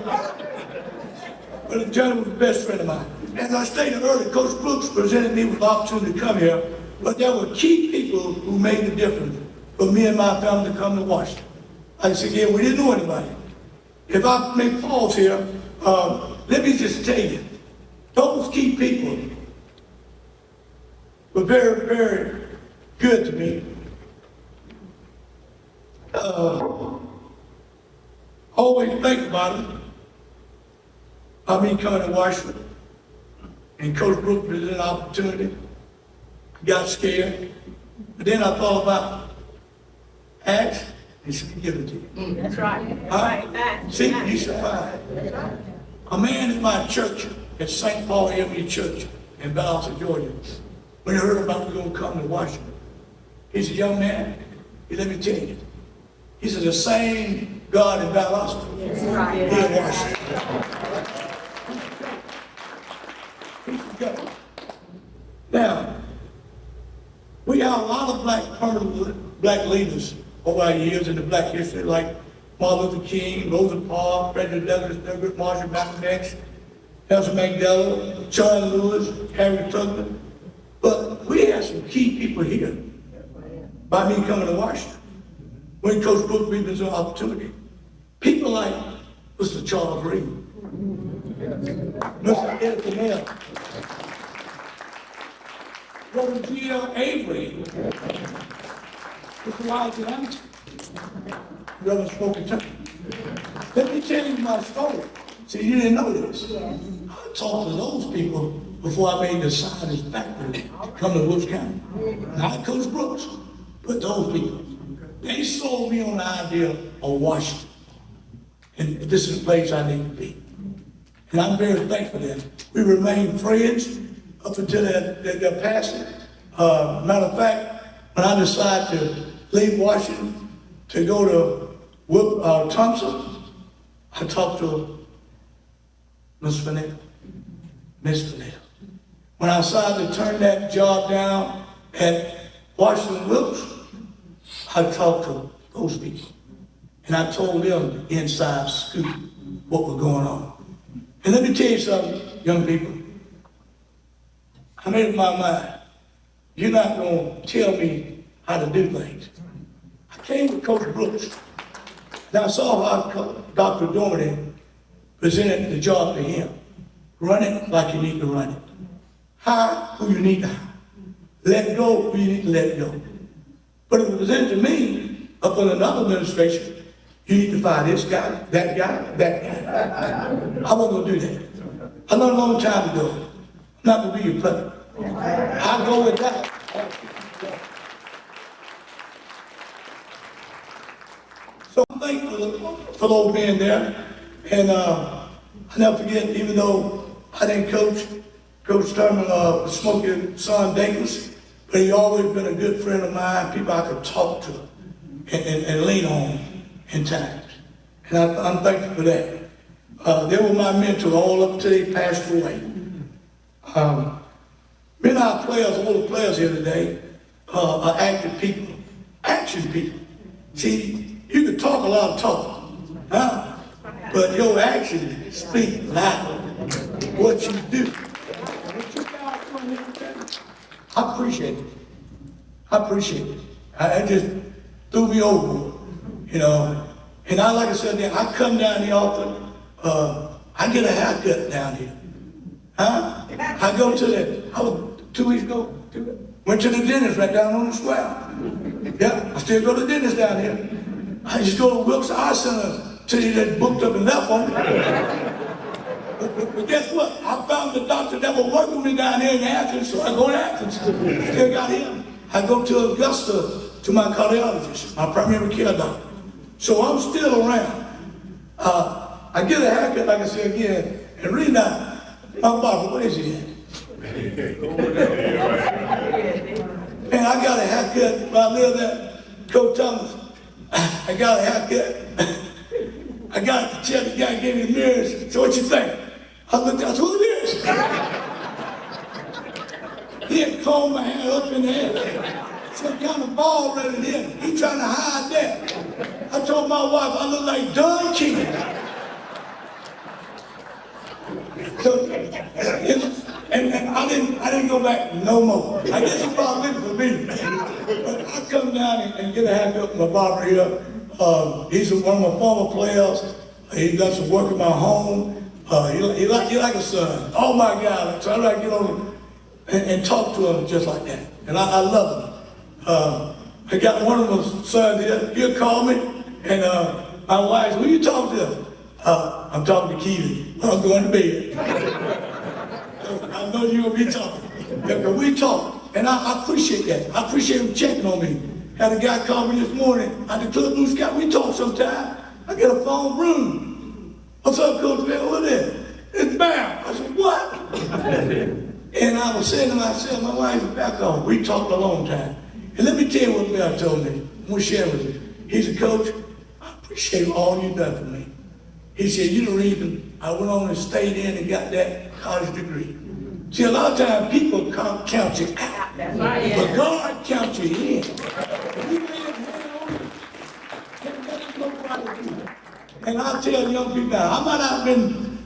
But Johnny was the best friend of mine. As I stated earlier, Coach Brooks presented me with the opportunity to come here, but there were key people who made the difference for me and my family to come to Washington. Like I said, again, we didn't know anybody. If I may pause here, let me just tell you, those key people were very, very good to me. Always think about it. I mean, coming to Washington, and Coach Brooks presented an opportunity. I got scared, but then I thought about ask, and she can give it to you. That's right. See, you survived. A man in my church at St. Paul Area Church in Valdosta, Georgia, when he heard about we were going to come to Washington, he said, young man, let me tell you, he said, the same God in Valdosta, he in Washington. Now, we have a lot of permanent black leaders over our years in the black history, like Martin Luther King, Rosa Parks, Frederick Douglass, Thurgood Marshall, Malcolm X, Nelson Mandela, John Lewis, Harry Tubman. But we have some key people here by me coming to Washington. When Coach Brooks gave us an opportunity. People like Mr. Charles Reed, Mr. Ed Canel, Reverend G.L. Avery, Mr. Walter Anderson, Reverend Smokey Turner. Let me tell you my story. See, you didn't know this. I talked to those people before I made the decided factor to come to Woods County. Not Coach Brooks, but those people. They sold me on the idea of Washington. And this is the place I need to be. And I'm very thankful for that. We remained friends up until their passing. Matter of fact, when I decided to leave Washington to go to Thompson, I talked to Miss Vanetta. When I decided to turn that job down at Washington Wilkes, I talked to those people. And I told them the inside scoop, what was going on. And let me tell you something, young people. I made up my mind. You're not going to tell me how to do things. I came to Coach Brooks, and I saw how Dr. Dormady presented the job to him. Run it like you need to run it. Hire who you need to hire. Let go who you need to let go. But it was presented to me up in another administration. You need to fire this guy, that guy, that guy. I wasn't going to do that. I learned a long time ago. I'm not going to be your puppet. I'll go with that. So I'm thankful for those being there. And I'll never forget, even though I didn't Coach Thurman, Smokey's son, Davis, but he always been a good friend of mine, people I could talk to and lean on in times. And I'm thankful for that. They were my mentor all up until they passed away. Many of our players, all the players here today, are active people, action people. See, you can talk a lot of talk, huh? But your actions speak louder. What you do. I appreciate it. I just threw me over, you know. And like I said, I come down here often. I get a haircut down here. Huh? I go to I was 2 weeks ago, went to the dentist right down on the square. Yeah, I still go to the dentist down here. I just go to Wilkes Eye Center till he just booked up and left on me. But guess what? I found the doctor that was working with me down here in Athens, so I go to Athens. Still got him. I go to Augusta to my cardiologist, my primary care doctor. So I'm still around. I get a haircut, like I said again, and really not. My barber, where is he at? Man, I got a haircut when I lived at Coach Thomas. I got a haircut. I got to tell the guy gave me the mirrors. So what you think? I looked out, who it is? He had combed my hair up in the air. Some kind of ball right in here. He trying to hide that. I told my wife I look like Don King. So, and I didn't go back no more. I guess he probably looking for me. But I come down and get a haircut with my barber here. He's one of my former players. He does some work in my home. He like a son. Oh my God! So I like to get on and talk to him just like that. And I love him. I got one of my sons here. He'll call me, and my wife, who you talking to? I'm talking to Keely. I'm going to bed. I know you're gonna be talking. But we talk, and I appreciate that. I appreciate him checking on me. Had a guy call me this morning at the Club Blue Sky. We talk sometime. I get a phone room. What's up, Coach Man? What is it? It's Bam. I said, what? And I was saying to myself, my wife is back on. We talked a long time. And let me tell you what Bam told me. I'm going to share with you. He said, Coach, I appreciate all you've done for me. He said, you're the reason I went on and stayed in and got that college degree. See, a lot of times people can't count you out, but God counts you in. If you lay his hand on you, can't let nobody do it. And I tell young people now, I might not have been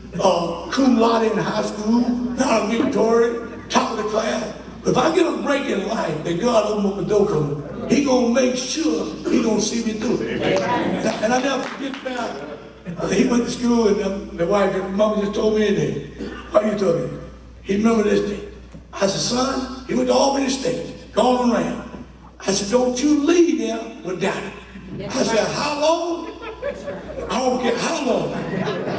cum laude in high school, not a Victoria, top of the class. But if I get a break in life, that God open up the door for me, He gonna make sure He gonna see me through it. And I never forget about, he went to school and the wife, mama just told me today. How you told me? He remember this day. I said, son, he went to Albany State, gone around. I said, don't you leave there without it. I said, how long? I don't care how long.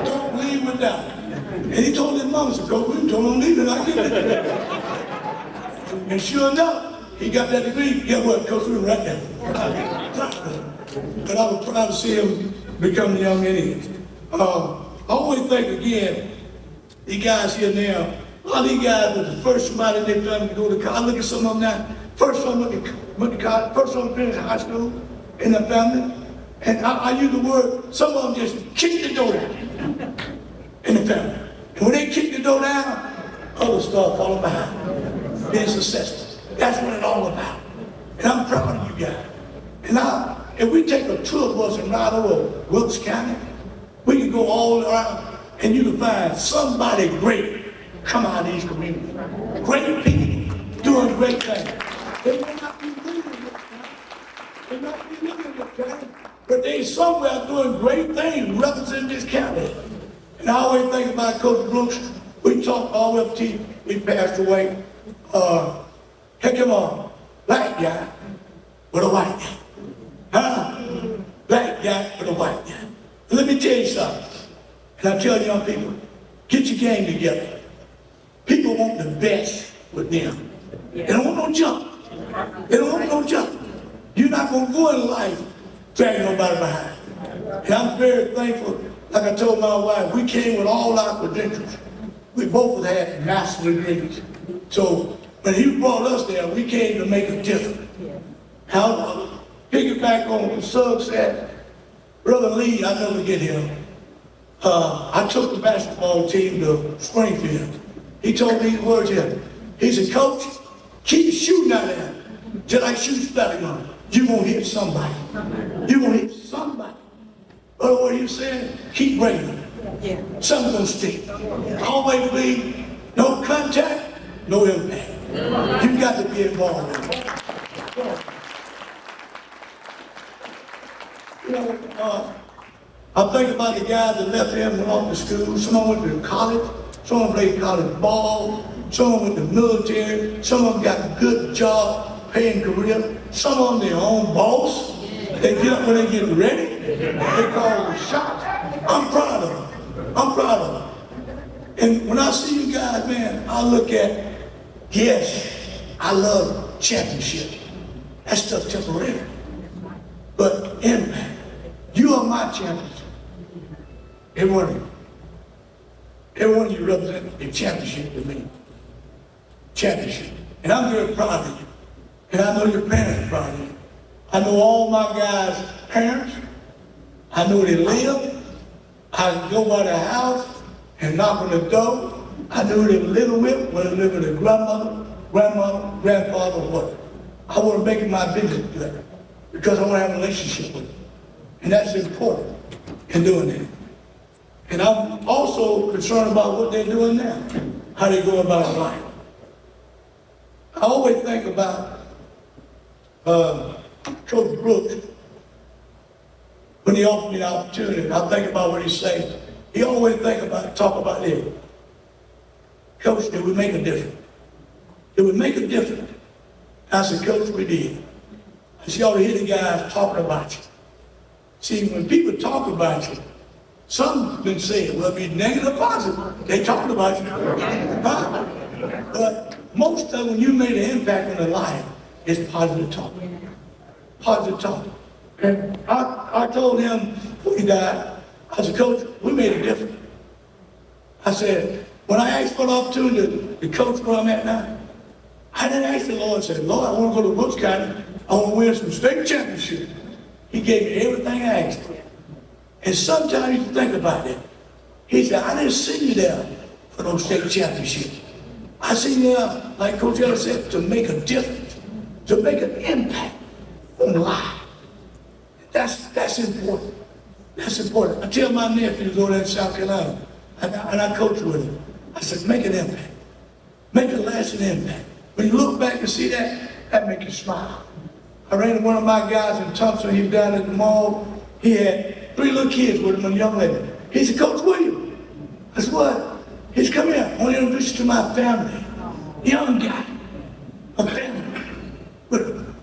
Don't leave without it. And he told his mama, said, Coach, we told him leave it. I get it. And sure enough, he got that degree. Guess what? Coach, we were right there. But I was proud to see him become the young man he is. I always think again, these guys here now, a lot of these guys was the first somebody in their family to go to college. Look at some of them now. First one went to college, first one finished high school in their family. And I use the word, some of them just kicked the door down in the family. And when they kick the door down, others start falling behind, being successful. That's what it's all about. And I'm proud of you guys. And if we take a tour bus and ride over Wilkes County, we can go all around and you can find somebody great come out of these communities. Great people doing great things. They may not be living this time. They may not be living this time, but they somewhere doing great things representing this county. And I always think about Coach Brooks. We talked all the way up to he passed away. Heck him on, black guy with a white guy. Huh? Black guy with a white guy. And let me tell you something. And I tell young people, get your game together. People want the best with them. They don't want no junk. They don't want no junk. You're not going to go in life dragging nobody behind. And I'm very thankful. Like I told my wife, we came with all our credentials. We both had master's degrees. So when he brought us there, we came to make a difference. I'll piggyback on what Sugg said. Brother Lee, I never forget him. I took the basketball team to Springfield. He told me these words here. He said, Coach, keep shooting out there. Just like shooting spelling on it. You're going to hit somebody. You're going to hit somebody. But what he said, keep bringing it. Something's going to stick. Always believe, no contact, no impact. You got to be involved in it. You know, I think about the guys that left him and went off to school. Some went to college. Some played college ball. Some went to the military. Some of them got a good job, paying career. Some of them their own boss. They get up when they get ready. They call the shots. I'm proud of them. I'm proud of them. And when I see you guys, man, I look at, yes, I love championship. That stuff temporary. But impact. You are my champions. Every one of you. Every one of you represent a championship to me. Championship. And I'm very proud of you. And I know your parents are proud of you. I know all my guys' parents. I know they live. I can go by their house and knock on the door. I know they live with, whether they live with their grandmother, grandfather, or what. I want to make it my business to do that because I want to have a relationship with them. And that's important in doing that. And I'm also concerned about what they're doing now, how they go about life. I always think about Coach Brooks. When he offered me the opportunity, I think about what he said. He always talk about it. Coach, did we make a difference? Did we make a difference? I said, Coach, we did. I said, you ought to hear the guys talking about you. See, when people talk about you, some been saying, well, be negative or positive. They talking about you. Huh? But most of them, when you made an impact on their life, it's positive talk. Positive talk. And I told him before he died, I said, Coach, we made a difference. I said, when I asked for the opportunity to coach where I'm at now, I didn't ask the Lord. I said, Lord, I want to go to Wilkes County. I want to win some state championships. He gave me everything I asked for. And sometimes you think about it. He said, I didn't send you there for those state championships. I see them, like Coach Ellis said, to make a difference, to make an impact on life. That's important. That's important. I tell my nephews over there in South Carolina, and I coach with them. I said, make an impact. Make a lasting impact. When you look back and see that, that makes you smile. I ran into one of my guys in Thompson. He was down at the mall. He had 3 little kids with him and a young lady. He said, Coach William. I said, what? He said, come here. I want to introduce you to my family. Young guy. A family. With him.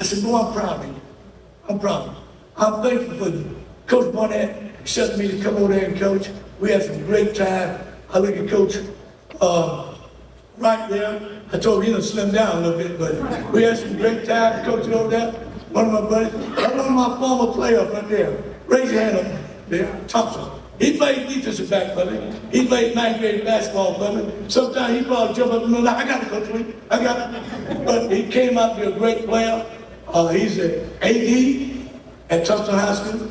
I said, boy, I'm proud of you. I'm proud of you. I'm thankful for you. Coach Barnett accepted me to come over there and coach. We had some great time. I look at Coach right there. I told him to slim down a little bit, but we had some great time coaching over there. One of my buddies, one of my former players right there. Raise your hand up there, Thompson. He played defensive back for me. He played 9th grade basketball for me. Sometimes he probably jump up in the middle, I got to Coach Lee, I got it. But he came out to be a great player. He's an AD at Thompson High School.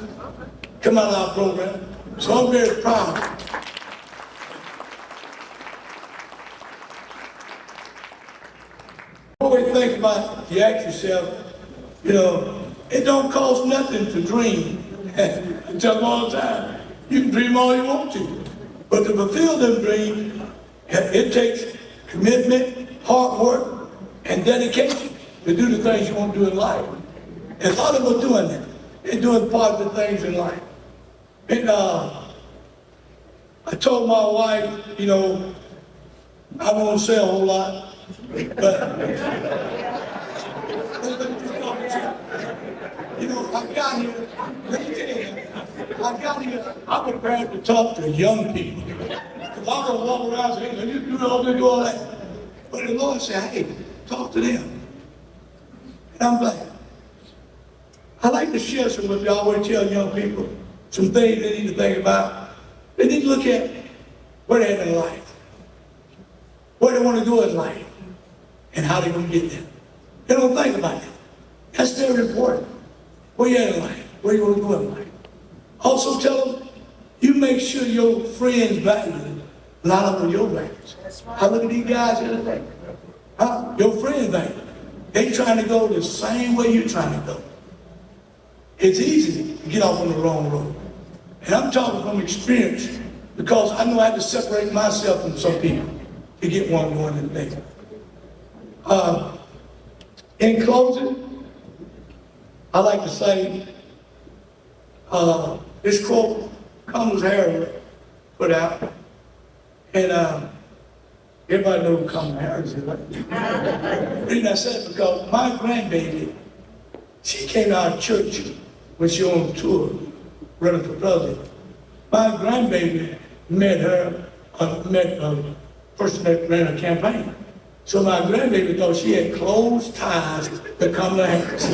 Come out of our program. So I'm very proud of him. Always think about, you ask yourself, you know, it don't cost nothing to dream. I tell them all the time, you can dream all you want to, but to fulfill them dreams, it takes commitment, hard work, and dedication to do the things you want to do in life. And a lot of them are doing that. They're doing positive things in life. And I told my wife, you know, I won't say a whole lot, but you know, I got here, let me tell you, I got here, I'm prepared to talk to young people. Because I'm going to walk around and say, hey, you do all that. But the Lord said, hey, talk to them. And I'm glad. I like to share some with you. I always tell young people some things they need to think about. They need to look at where they're at in life, where they want to go in life, and how they're going to get there. They don't think about it. That's very important. Where you at in life, where you want to go in life. Also tell them, you make sure your friends' values line up with your values. I look at these guys here today. Your friends' values. They trying to go the same way you're trying to go. It's easy to get off on the wrong road. And I'm talking from experience because I know I had to separate myself from some people to get one going in the day. In closing, I like to say this quote Kamala Harris put out, and everybody knows who Kamala Harris is, right? The reason I said it because my grandbaby, she came out of church when she was on tour, running for president. My grandbaby met a person that ran a campaign. So my grandbaby thought she had close ties to Kamala Harris.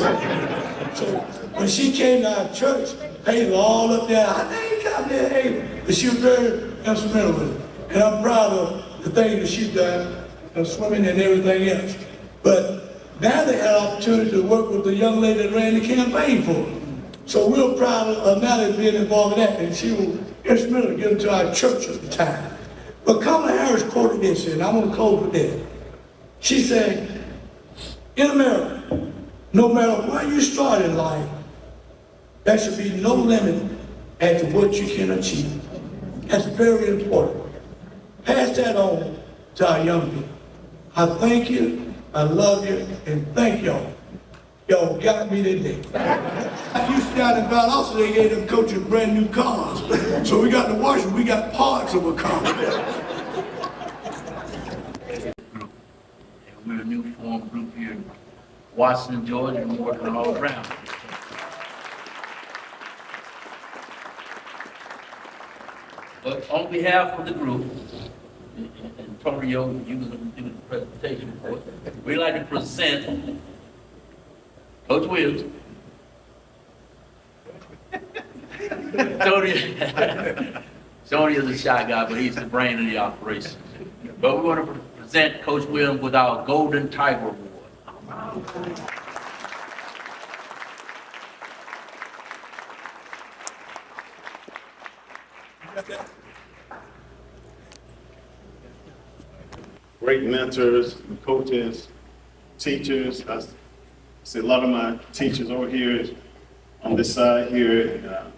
So when she came to our church, they were all up there, I think I'm there, hey. But she was very instrumental with it. And I'm proud of the things that she's done, swimming and everything else. But now they had an opportunity to work with the young lady that ran the campaign for her. So we're proud of Natalie being involved in that, and she was instrumental to get into our church at the time. But Kamala Harris quoted this, and I'm going to close with this. She said, in America, no matter where you start in life, there should be no limit as to what you can achieve. That's very important. Pass that on to our young people. I thank you, I love you, and thank y'all. Y'all got me today. I used to down in Valdosta, they gave them coaches brand new cars. So we got to wash them, we got parts of a car. We're a new formed group here in Washington, Georgia, and we're working all around. But on behalf of the group, Antonio, you was going to do the presentation for it, we'd like to present Coach Williams. Tony is a shy guy, but he's the brain of the operation. But we want to present Coach Williams with our Golden Tiger Award. great mentors, coaches, teachers. I see a lot of my teachers over here on this side here. And,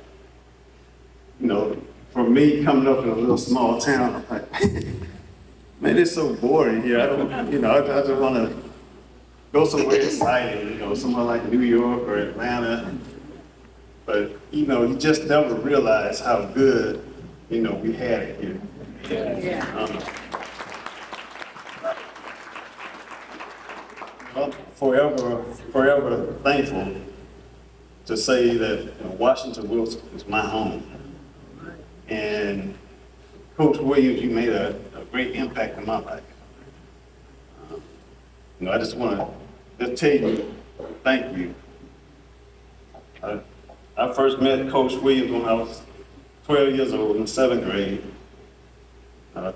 you know, for me coming up in a little small town, I'm like, man, it's so boring here. I don't, you know, I just want to go somewhere exciting, you know, somewhere like New York or Atlanta. But, you know, you just never realize how good, you know, we had it here. I'm forever thankful to say that, you know, Washington Wilson is my home. And Coach Williams, you made a great impact in my life. You know, I just want to just tell you, thank you. I first met Coach Williams when I was 12 years old in 7th grade.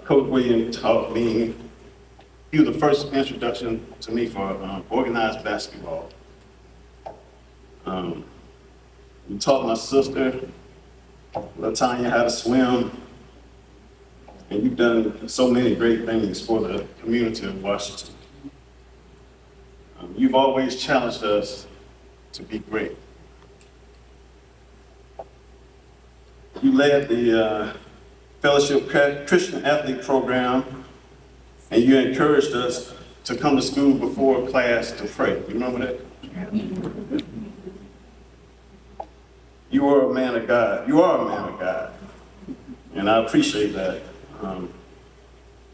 Coach Williams taught me, he was the first introduction to me for organized basketball. He taught my sister, LaTanya, how to swim. And you've done so many great things for the community of Washington. You've always challenged us to be great. You led the Fellowship Christian Athlete Program, and you encouraged us to come to school before class to pray. You remember that? You are a man of God. You are a man of God. And I appreciate that.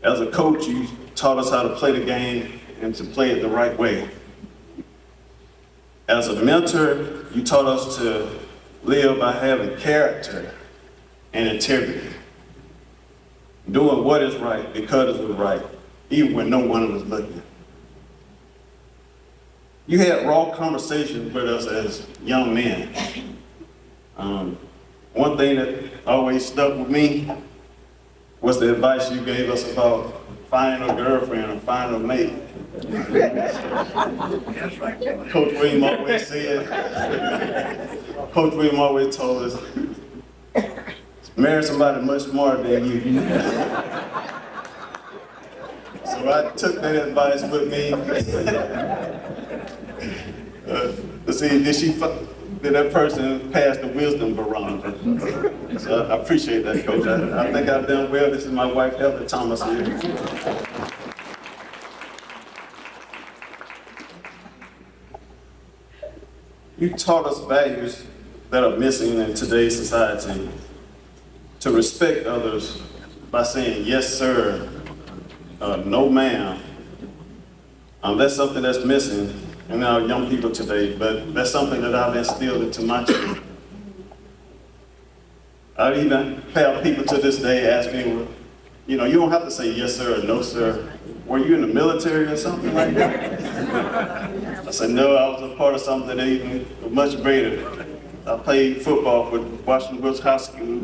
As a coach, you taught us how to play the game and to play it the right way. As a mentor, you taught us to live by having character and integrity. Doing what is right because it was right, even when no one was looking. You had raw conversations with us as young men. One thing that always stuck with me was the advice you gave us about finding a girlfriend or finding a mate. Coach William always said, Coach William always told us, marry somebody much smarter than you. So I took that advice with me. To see, did that person pass the wisdom barometer? So I appreciate that, Coach. I think I've done well. This is my wife, Heather Thomas here. You taught us values that are missing in today's society. To respect others by saying, yes, sir, no, ma'am. That's something that's missing in our young people today, but that's something that I've instilled into my children. I even have people to this day ask me, well, you know, you don't have to say yes, sir, or no, sir. Were you in the military or something like that? I said, no, I was a part of something that even much greater. I played football for Washington Wilson High School.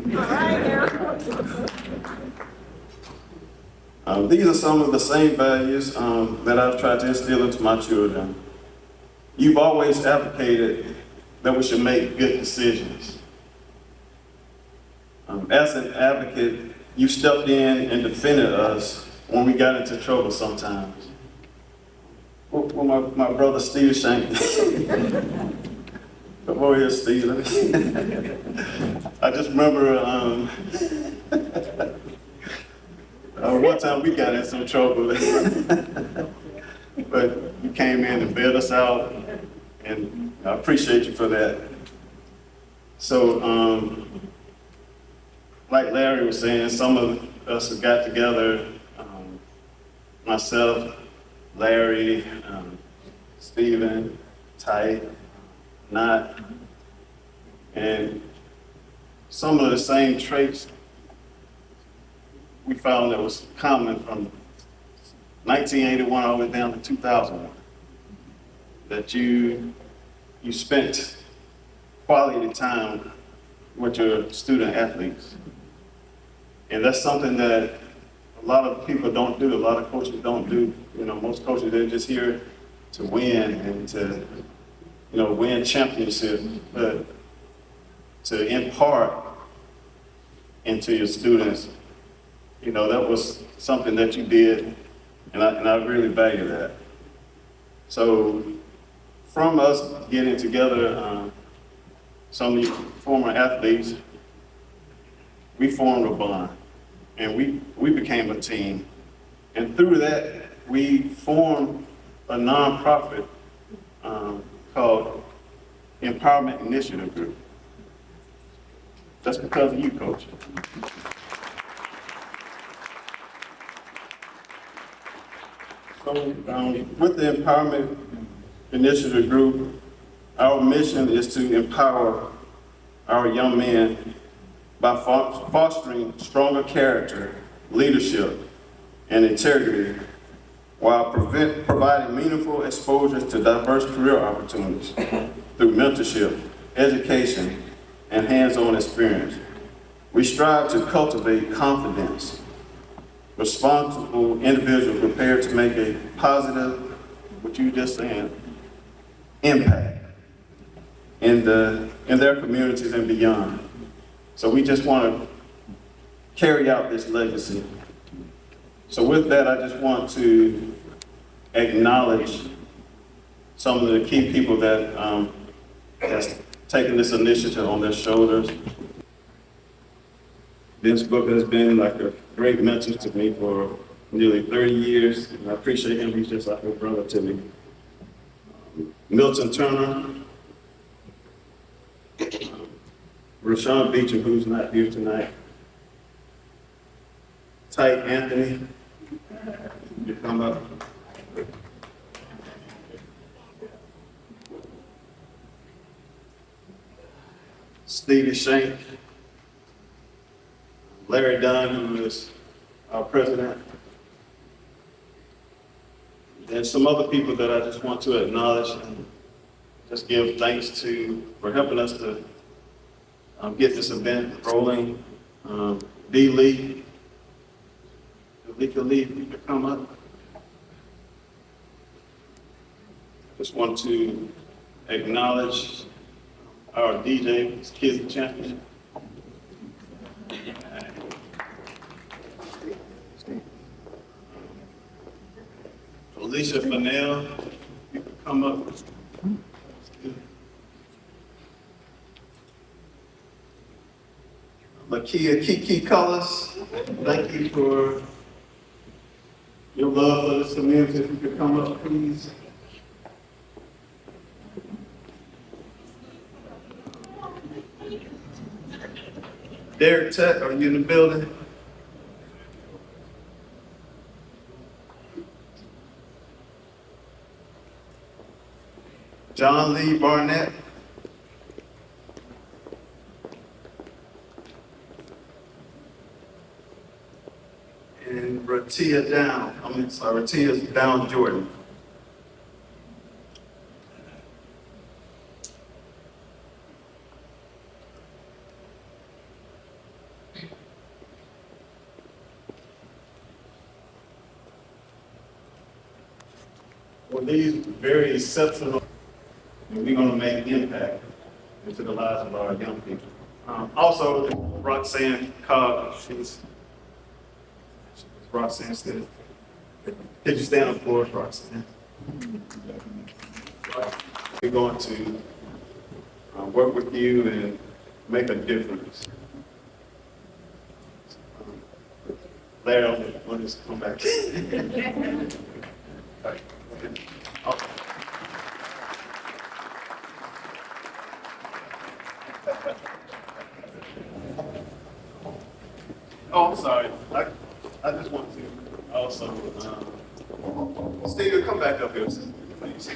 These are some of the same values that I've tried to instill into my children. You've always advocated that we should make good decisions. As an advocate, you stepped in and defended us when we got into trouble sometimes. Well, my brother Steve Shank. Come over here, Steve. I just remember one time we got in some trouble. But you came in and bailed us out, and I appreciate you for that. So, like Larry was saying, some of us have got together, myself, Larry, Stephen, Ty, Not, and some of the same traits we found that was common from 1981 all the way down to 2001. That you spent quality time with your student athletes. And that's something that a lot of people don't do, a lot of coaches don't do. You know, most coaches, they're just here to win and to, you know, win championships, but to impart into your students, you know, that was something that you did and I really value that. So from us getting together, some of the former athletes, we formed a bond, and we became a team. And through that, we formed a nonprofit called Empowerment Initiative Group. That's because of you, Coach. So with the Empowerment Initiative Group, our mission is to empower our young men by fostering stronger character, leadership, and integrity, while providing meaningful exposure to diverse career opportunities through mentorship, education, and hands-on experience. We strive to cultivate confidence, responsible individuals prepared to make a positive, what you just said, impact in their communities and beyond. So we just want to carry out this legacy. So with that, I just want to acknowledge some of the key people that has taken this initiative on their shoulders. Vince Booker has been like a great mentor to me for nearly 30 years, and I appreciate him. He's just like a brother to me. Milton Turner, Rashawn Beecham, who's not here tonight, Tyke Anthony, you come up. Stevie Shank, Larry Dunn, who is our president, and some other people that I just want to acknowledge and just give thanks to for helping us to get this event rolling. D. Lee, Alika Lee, if you could come up. Just want to acknowledge our DJ, Kids Champion. Alicia Fennell, you can come up. Lakia Kiki Cullis, thank you for your love for this community. If you could come up, please. Derek Tech, are you in the building? John Lee Barnett. And Ratia Down Jordan. Well, these very exceptional, and we're going to make an impact into the lives of our young people. Also, Roxanne Cobb, Roxanne said, could you stand up for us, Roxanne? We're going to work with you and make a difference. Larry, I want to come back. Oh, I'm sorry. I just want to also, Steve, come back up here, please.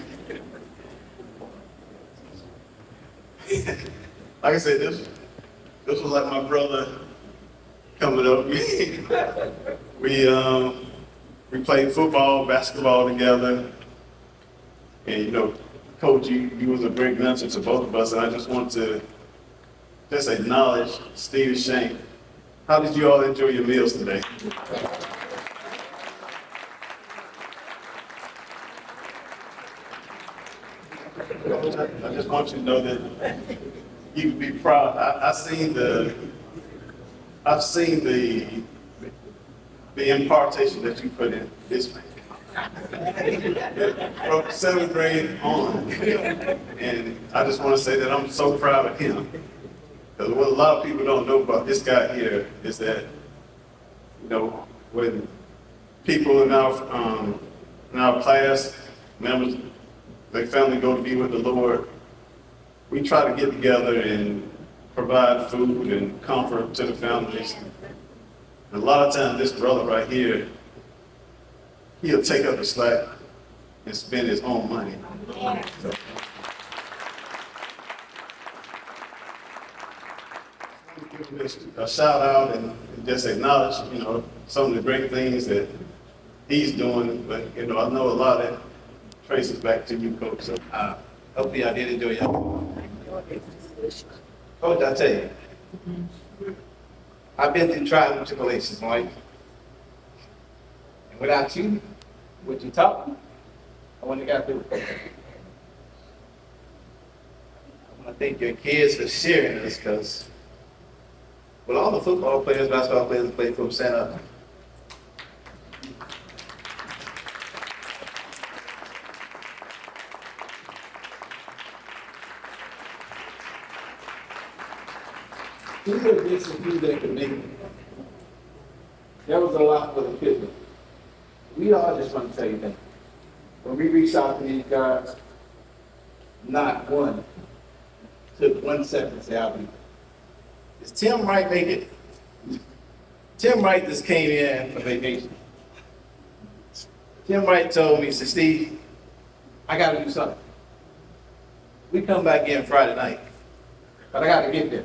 Like I said, this was like my brother coming up. We played football, basketball together, and you know, Coach, you was a great mentor to both of us, and I just want to just acknowledge Steve Shank. How did you all enjoy your meals today? I just want you to know that you can be proud. I've seen the impartation that you put in this man. from 7th grade on. And I just want to say that I'm so proud of him. Because what a lot of people don't know about this guy here is that, you know, when people in our class, members, their family go to be with the Lord, we try to get together and provide food and comfort to the families. And a lot of times this brother right here, he'll take up the slack and spend his own money. So, a shout out and just acknowledge, you know, some of the great things that he's doing, but you know, I know a lot of it traces back to you, Coach. So hopefully I did enjoy y'all. Coach, I tell you, I've been through trials and tribulations, Mike. And without you, what you taught me, I wouldn't have got through it. I want to thank your kids for sharing this, because with all the football players, basketball players that play from Santa, He would have been some few that could make it. That was a lot for the kids. We all just want to tell you that. When we reached out to these guys, not one took 1 second to say, I'll be. is Tim Wright make it? Tim Wright just came in for vacation. Tim Wright told me, he said, Steve, I got to do something. We come back in Friday night, but I got to get there.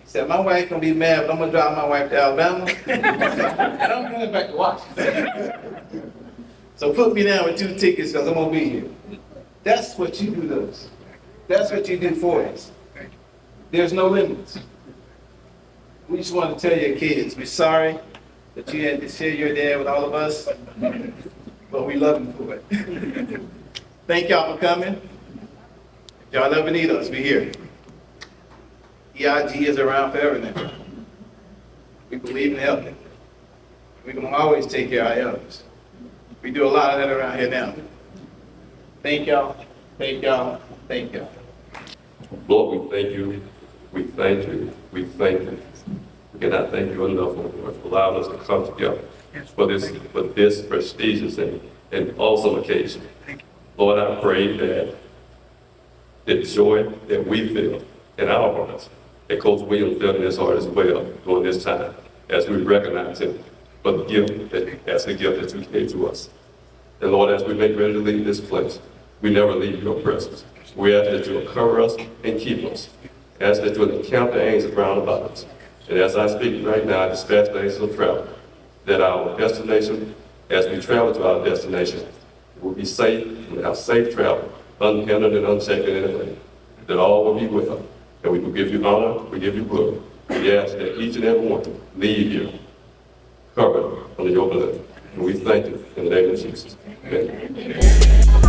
He said, my wife gonna be mad, but I'm gonna drive my wife to Alabama, and I'm going back to Washington. So put me down with 2 tickets, because I'm gonna be here. That's what you do to us. That's what you do for us. There's no limits. We just want to tell your kids, we're sorry that you had to share your dad with all of us, but we love you for it. Thank y'all for coming. If y'all ever need us, we're here. E.I.G is around forever now. We believe in helping. We're going to always take care of our elders. We do a lot of that around here now. Thank y'all. Thank y'all. Thank y'all. Lord, we thank you. We thank you. We thank you. We cannot thank you enough, Lord, for allowing us to come together for this prestigious and awesome occasion. Lord, I pray that the joy that we feel in our hearts, that Coach Williams felt in his heart as well during this time, as we recognize him for the gift that you gave to us. And Lord, as we make ready to leave this place, we never leave your presence. We ask that you will cover us and keep us. Ask that you will encamp the angels round about us. And as I speak right now, I dispatch the angels of travel, that our destination, as we travel to our destination, will be safe, we'll have safe travel, unhindered and unshaken in any way, that all will be well. And we will give you honor, we give you glory. We ask that each and every one leave here covered under your blood. And we thank you in the name of Jesus. Amen.